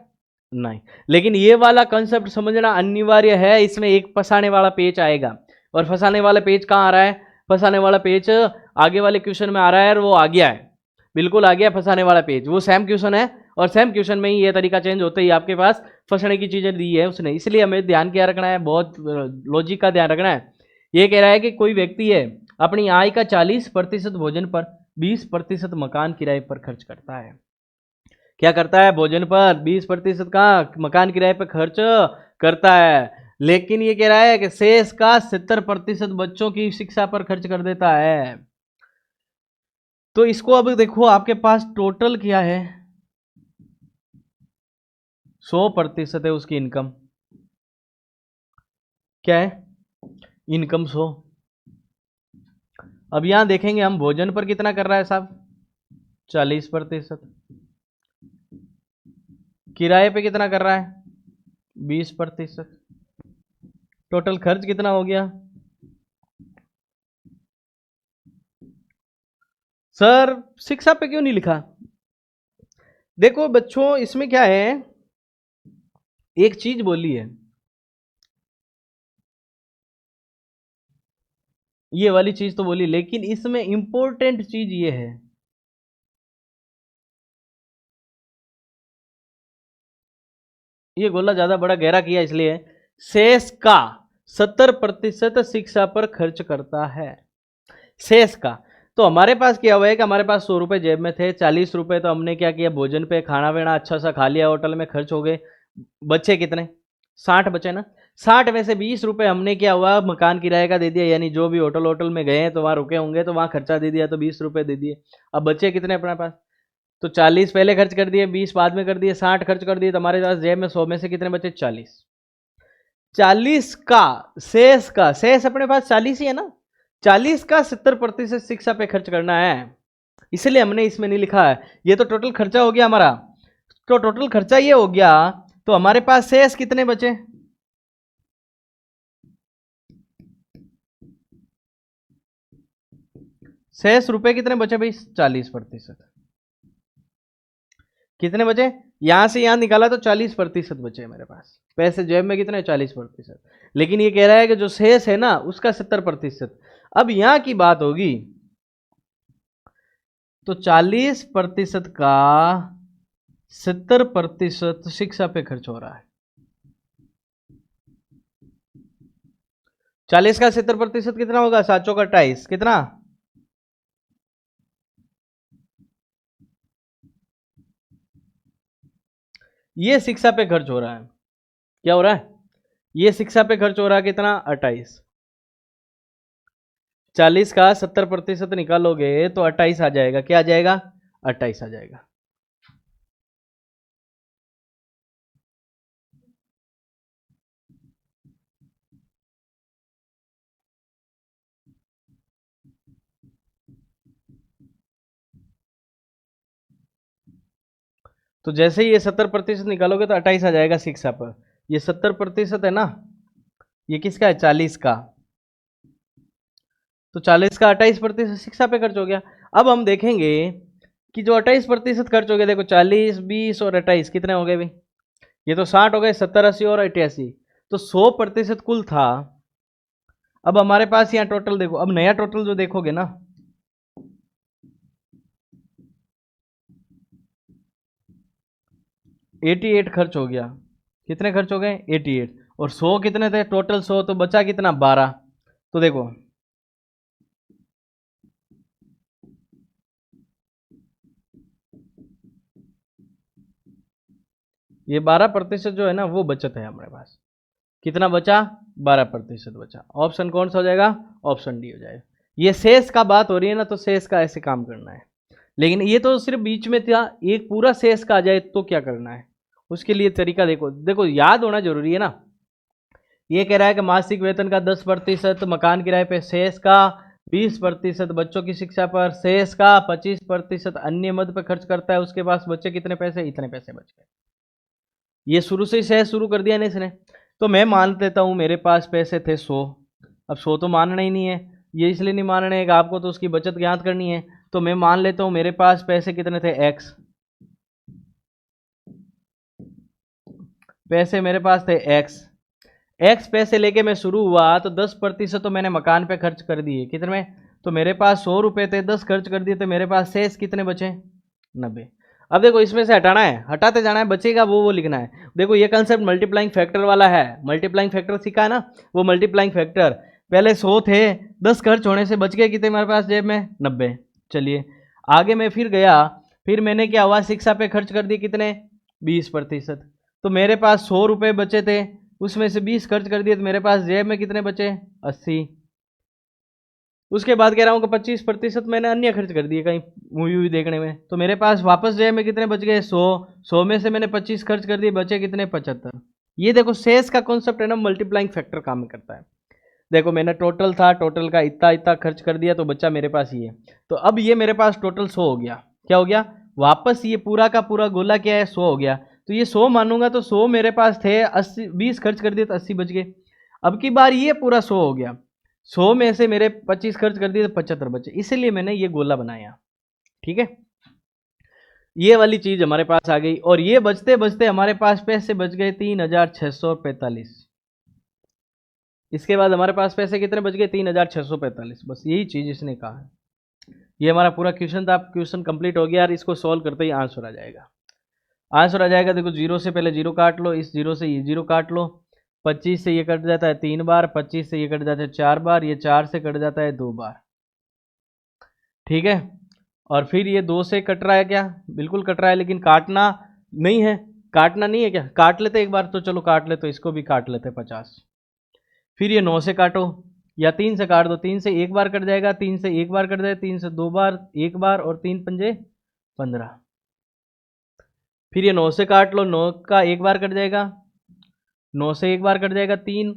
नहीं। लेकिन ये वाला कंसेप्ट समझना अनिवार्य है, इसमें एक फंसाने वाला पेज आएगा। और फंसाने वाला पेज कहाँ आ रहा है, फंसाने वाला पेज आगे वाले क्वेश्चन में आ रहा है, और वो आ गया है, बिल्कुल आ गया फंसाने वाला पेज। वो सेम क्वेश्चन है, और सेम क्वेश्चन में ही ये तरीका चेंज होते ही आपके पास फंसने की चीजें दी है उसने। इसलिए हमें ध्यान क्या रखना है, बहुत लॉजिक का ध्यान रखना है। ये कह रहा है कि कोई व्यक्ति है अपनी आय का 40% भोजन पर, 20% मकान किराए पर खर्च करता है। क्या करता है, भोजन पर 20% का, मकान किराए पर खर्च करता है। लेकिन ये कह रहा है कि शेष का 70% बच्चों की शिक्षा पर खर्च कर देता है। तो इसको अब देखो, आपके पास टोटल क्या है, 100% है उसकी इनकम। क्या है, इनकम 100। अब यहां देखेंगे हम, भोजन पर कितना कर रहा है साहब, 40%। किराए पे कितना कर रहा है, 20%। टोटल खर्च कितना हो गया, सर शिक्षा पे क्यों नहीं लिखा। देखो बच्चों, इसमें क्या है, एक चीज बोली है, ये वाली चीज तो बोली, लेकिन इसमें इंपॉर्टेंट चीज ये है, ये गोला ज्यादा बड़ा गहरा किया इसलिए, शेष का 70% शिक्षा पर खर्च करता है, शेष का। तो हमारे पास क्या हुआ है कि हमारे पास 100 रुपए जेब में थे, 40 रुपए तो हमने क्या किया, भोजन पे खाना पीना अच्छा सा खा लिया, होटल में खर्च हो गए। बचे कितने, 60 बचे ना। 60 में से 20 रुपए हमने क्या हुआ, मकान किराए का दे दिया, यानी जो भी होटल होटल में गए हैं तो वहां रुके होंगे तो वहां खर्चा दे दिया, तो 20 रुपए दे दिए। अब बचे कितने अपने पास, तो 40 पहले खर्च कर दिए, 20 बाद में कर दिए, 60 खर्च कर दिए, तो हमारे पास जेब में 100 में से कितने बचे, 40। 40 का शेष, का शेष अपने पास 40 ही है ना, 40 का 70% शिक्षा पे खर्च करना है, इसलिए हमने इसमें नहीं लिखा है। ये तो टोटल खर्चा हो गया हमारा, तो टोटल खर्चा ये हो गया, तो हमारे पास शेष कितने बचे, शेष रुपए कितने बचे भाई, 40%। कितने बचे, यहां से यहां निकाला तो 40% बचे मेरे पास, पैसे जेब में कितने, 40%। लेकिन ये कह रहा है कि जो शेष है ना उसका 70%। अब यहां की बात होगी, तो 40% का 70% शिक्षा पे खर्च हो रहा है। 40 का 70% कितना होगा, 7 चौका 28, कितना, ये शिक्षा पे खर्च हो रहा है। क्या हो रहा है, ये शिक्षा पे खर्च हो रहा है कितना, 28। 40 का 70% निकालोगे तो 28 आ जाएगा, क्या आ जाएगा, 28 आ जाएगा। तो जैसे ही ये 70% निकालोगे तो 28 आ जाएगा शिक्षा पर। ये 70% है ना, ये किसका है, 40 का, तो 40 का 28% शिक्षा पे खर्च हो गया। अब हम देखेंगे कि जो 28% खर्च हो गया, देखो 40, 20 और 28 कितने हो गए भाई, ये तो 60 हो गए, 70, 80 और 88, तो 100% कुल था। अब हमारे पास यहाँ टोटल देखो, अब नया टोटल जो देखोगे ना, 88 खर्च हो गया, कितने खर्च हो गए 88, और 100 कितने थे टोटल 100, तो बचा कितना 12। तो देखो ये 12% जो है ना वो बचत है हमारे पास। कितना बचा 12% बचा। ऑप्शन कौन सा हो जाएगा, ऑप्शन डी हो जाएगा। ये शेष का बात हो रही है ना, तो शेष का ऐसे काम करना है। लेकिन ये तो सिर्फ बीच में था, एक पूरा शेष का आ जाए तो क्या करना है, उसके लिए तरीका देखो। देखो याद होना जरूरी है ना। ये कह रहा है कि मासिक वेतन का 10%, मकान किराए पे शेष का 20%, बच्चों की शिक्षा पर शेष का 25%, अन्य मद पे खर्च करता है, उसके पास बचे कितने पैसे, इतने पैसे बच गए। ये शुरू से ही शेष शुरू कर दिया ना इसने। तो मैं मान लेता हूँ मेरे पास पैसे थे 100, अब 100 तो मानना ही नहीं है, ये इसलिए नहीं मानने है कि आपको तो उसकी बचत ज्ञात करनी है। तो मैं मान लेता हूँ मेरे पास पैसे कितने थे x, पैसे मेरे पास थे x पैसे लेके मैं शुरू हुआ, तो 10% तो मैंने मकान पे खर्च कर दिए। कितने में, तो मेरे पास 100 रुपये थे, 10 खर्च कर दिए, तो मेरे पास शेष कितने बचे 90। अब देखो इसमें से हटाना है, हटाते जाना है, बचेगा वो लिखना है। देखो ये कंसेप्ट मल्टीप्लाइंग फैक्टर वाला है, मल्टीप्लाइंग फैक्टर सीखा है ना, वो मल्टीप्लाइंग फैक्टर। पहले 100 थे, 10 खर्च होने से बच गए कितने मेरे पास जेब में 90। चलिए आगे मैं फिर गया, फिर मैंने क्या हुआ शिक्षा पे खर्च कर दिए कितने 20%, तो मेरे पास 100 रुपये बचे थे, उसमें से 20 खर्च कर दिए, तो मेरे पास जेब में कितने बचे 80। उसके बाद कह रहा हूँ कि 25% मैंने अन्य खर्च कर दिए कहीं मूवी वूवी देखने में, तो मेरे पास वापस जेब में कितने बच गए 100 में से मैंने 25 खर्च कर दिए, बचे कितने 75। ये देखो शेष का कॉन्सेप्ट है ना, मल्टीप्लाइंग फैक्टर काम करता है। देखो मैंने टोटल था, टोटल का इतना इतना खर्च कर दिया, तो बच्चा मेरे पास ये। तो अब ये मेरे पास टोटल 100 हो गया, क्या हो गया वापस ये पूरा का पूरा गोला क्या है 100 हो गया। तो ये 100 मानूंगा तो 100 मेरे पास थे, 80 20 खर्च कर दिए तो 80 बच गए। अब की बार ये पूरा 100 हो गया, 100 में से मेरे 25 खर्च कर दिए तो 75 बचे, इसलिए मैंने ये गोला बनाया। ठीक है, ये वाली चीज हमारे पास आ गई, और ये बचते बचते हमारे पास पैसे बच गए 3645। इसके बाद हमारे पास पैसे कितने बच गए 3645। बस यही चीज इसने कहा है। ये हमारा पूरा क्वेश्चन था, क्वेश्चन कंप्लीट हो गया यार। इसको सॉल्व करते ही आंसर आ जाएगा, आंसर आ जाएगा। देखो जीरो से पहले जीरो काट लो, इस जीरो से ये जीरो काट लो, 25 से ये कट जाता है 3 बार, 25 से ये कट जाता है 4 बार, ये 4 से कट जाता है 2 बार। ठीक है, और फिर ये 2 से कट रहा है क्या, बिल्कुल कट रहा है, लेकिन काटना नहीं है, काटना नहीं है क्या, काट लेते एक बार, तो चलो काट ले, तो इसको भी काट लेते 50। फिर ये 9 से काटो या 3 से काट दो, 3 से एक बार कट जाएगा, 3 से एक बार कट जाएगा, 3 से 2 बार, एक बार, और 3 पंजे 15। फिर ये 9 से काट लो, 9 का एक बार कट जाएगा, 9 से एक बार कट जाएगा 3,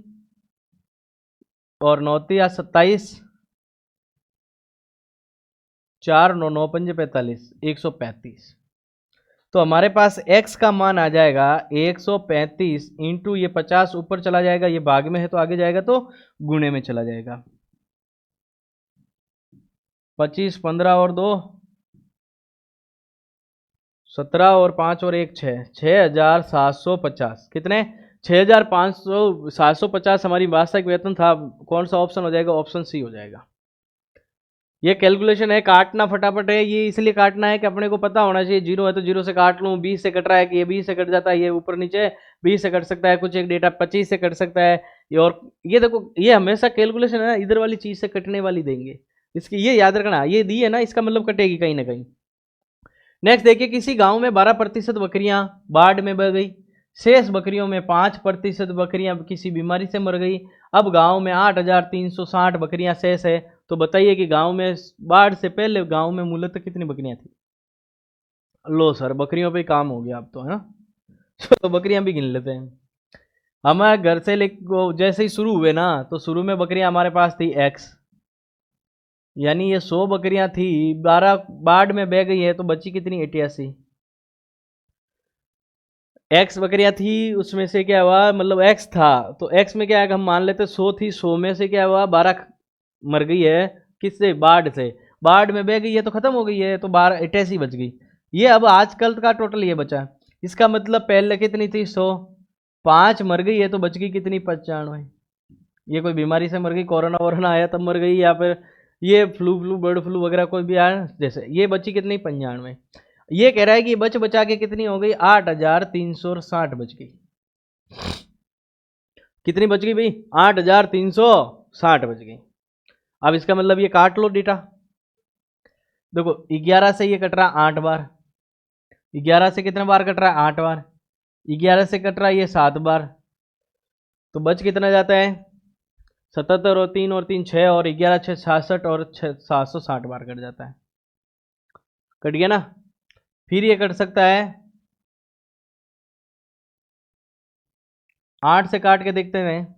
और 9 या 27, 4 9 9 पंजे 45, 135। तो हमारे पास x का मान आ जाएगा 135 इंटू ये 50 ऊपर चला जाएगा, ये भाग में है तो आगे जाएगा तो गुणे में चला जाएगा। 25 15 और 2 17 और 5 और 1 6, 6750। कितने 6750 हमारी वार्षिक वेतन था। कौन सा ऑप्शन हो जाएगा, ऑप्शन सी हो जाएगा। ये कैलकुलेशन है, काटना फटाफट है, ये इसलिए काटना है कि अपने को पता होना चाहिए, जीरो है तो जीरो से काट लूँ, 20 से कट रहा है कि ये 20 से कट जाता है, ये ऊपर नीचे 20 से कट सकता है, कुछ एक डेटा 25 से कट सकता है। और ये देखो ये हमेशा कैलकुलेशन है ना, इधर वाली चीज से कटने वाली देंगे, इसकी ये याद रखना, ये दी है ना इसका मतलब कटेगी कहीं ना कहीं। नेक्स्ट देखिए, किसी गांव में 12% बकरियां बाढ़ में बह गई, शेष बकरियों में 5% बकरियां किसी बीमारी से मर गई। अब गांव में 8360 बकरियां शेष है, तो बताइए कि गांव में बाढ़ से पहले गांव में मूलतः कितनी बकरियां थी। लो सर बकरियों पे काम हो गया अब तो, है ना। तो बकरियां भी गिन लेते हैं। हमारे घर से जैसे ही शुरू हुए ना, तो शुरू में बकरियां हमारे पास थी x, यानी ये 100 बकरियां थी, 12 बाढ़ में बह गई है, तो बची कितनी 88। एक्स बकरियां थी, उसमें से क्या हुआ, मतलब एक्स था, तो एक्स में क्या है, हम मान लेते 100 थी, 100 में से क्या हुआ 12 मर गई है, किससे, बाढ़ से, बाढ़ में बह गई है तो खत्म हो गई है, तो 12 88 बच गई। ये अब आजकल का टोटल ये बचा, इसका मतलब पहले कितनी थी 100, 5 मर गई है तो बच गई कितनी 95। ये कोई बीमारी से मर गई, कोरोना वोरोना आया तब मर गई, या फिर ये फ्लू बर्ड फ्लू वगैरह कोई भी आया जैसे, ये बची कितनी 95। ये कह रहा है कि बच बचा के कितनी हो गई 8360 बच गई। कितनी बच गई भाई? 8,360 बच गई। अब इसका मतलब ये काट लो डेटा। देखो 11 से ये कट रहा 8 बार, 11 से कितने बार कट रहा है? 8 बार। 11 से कट रहा है ये 7 बार, तो बच कितना जाता है? 77 और 3 6 और 11 6 66 और 760 बार कट जाता है। कट गया ना? फिर ये कट सकता है 8 से काट के देखते हैं।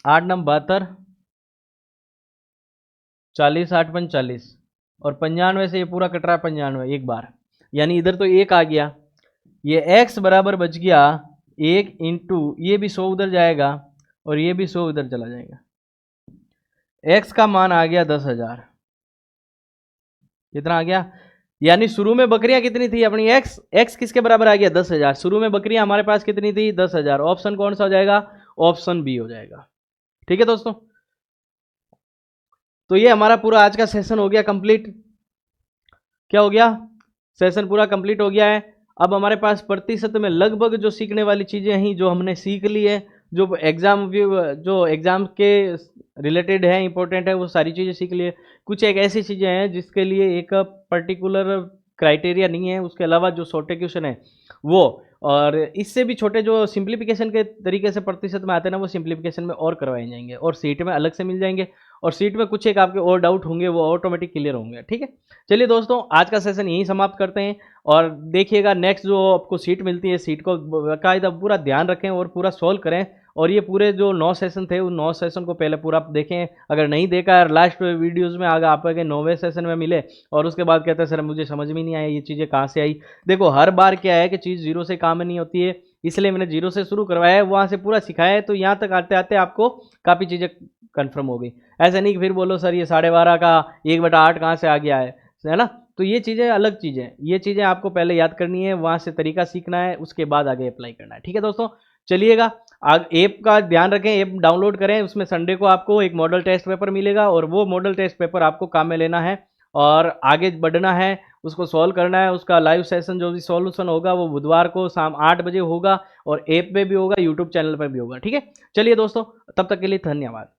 8 नम 72, 40 8 45 और 95 से ये पूरा कट रहा है 95 एक बार, यानी इधर तो एक आ गया। ये x बराबर बच गया 1 इंटू ये भी 100 उधर जाएगा और ये भी 100 उधर चला जाएगा। x का मान आ गया 10,000। कितना आ गया? यानी शुरू में बकरियां कितनी थी अपनी? x किसके बराबर आ गया? 10,000। शुरू में बकरियां हमारे पास कितनी थी? 10,000। ऑप्शन कौन सा हो जाएगा? ऑप्शन बी हो जाएगा। ठीक है दोस्तों, तो ये हमारा पूरा आज का सेशन हो गया कंप्लीट। क्या हो गया? सेशन पूरा कंप्लीट हो गया है। अब हमारे पास प्रतिशत में लगभग जो सीखने वाली चीज़ें हैं, जो हमने सीख ली है, जो एग्ज़ाम के रिलेटेड है, इंपॉर्टेंट है, वो सारी चीज़ें सीख ली है। कुछ एक ऐसी चीज़ें हैं जिसके लिए एक पर्टिकुलर क्राइटेरिया नहीं है, उसके अलावा जो शॉर्टे क्वेश्चन है वो, और इससे भी छोटे जो सिंप्लीफिकेशन के तरीके से प्रतिशत में आते हैं ना, वो सिंप्लीफिकेशन में और करवाए जाएंगे और सीट में अलग से मिल जाएंगे, और सीट में कुछ एक आपके और डाउट होंगे वो ऑटोमेटिक क्लियर होंगे। ठीक है, चलिए दोस्तों, आज का सेशन यहीं समाप्त करते हैं। और देखिएगा नेक्स्ट जो आपको सीट मिलती है, सीट को बाकायदा पूरा ध्यान रखें और पूरा सॉल्व करें। और ये पूरे जो 9 सेशन थे, उन 9 सेशन को पहले पूरा देखें। अगर नहीं देखा है, लास्ट वीडियोज़ में आगे आप 9वें सेशन में मिले और उसके बाद कहते हैं सर मुझे समझ में नहीं आया ये चीज़ें कहाँ से आई। देखो हर बार क्या है कि चीज़ जीरो से काम नहीं होती है, इसलिए मैंने जीरो से शुरू करवाया है, वहाँ से पूरा सिखाया है, तो यहाँ तक आते आते आपको काफ़ी चीज़ें कन्फर्म हो गई। ऐसा नहीं कि फिर बोलो सर ये 12.5 का 1/8 कहाँ से आ गया है ना? तो ये चीज़ें अलग चीज़ें, ये चीज़ें आपको पहले याद करनी है, वहाँ से तरीका सीखना है, उसके बाद आगे अप्लाई करना है। ठीक है दोस्तों, चलिएगा, ऐप का ध्यान रखें, ऐप डाउनलोड करें, उसमें संडे को आपको एक मॉडल टेस्ट पेपर मिलेगा और वो मॉडल टेस्ट पेपर आपको काम में लेना है और आगे बढ़ना है, उसको सॉल्व करना है। उसका लाइव सेशन जो भी सॉल्यूशन होगा वो बुधवार को शाम 8 बजे होगा और ऐप पे भी होगा, यूट्यूब चैनल पर भी होगा। ठीक है, चलिए दोस्तों, तब तक के लिए धन्यवाद।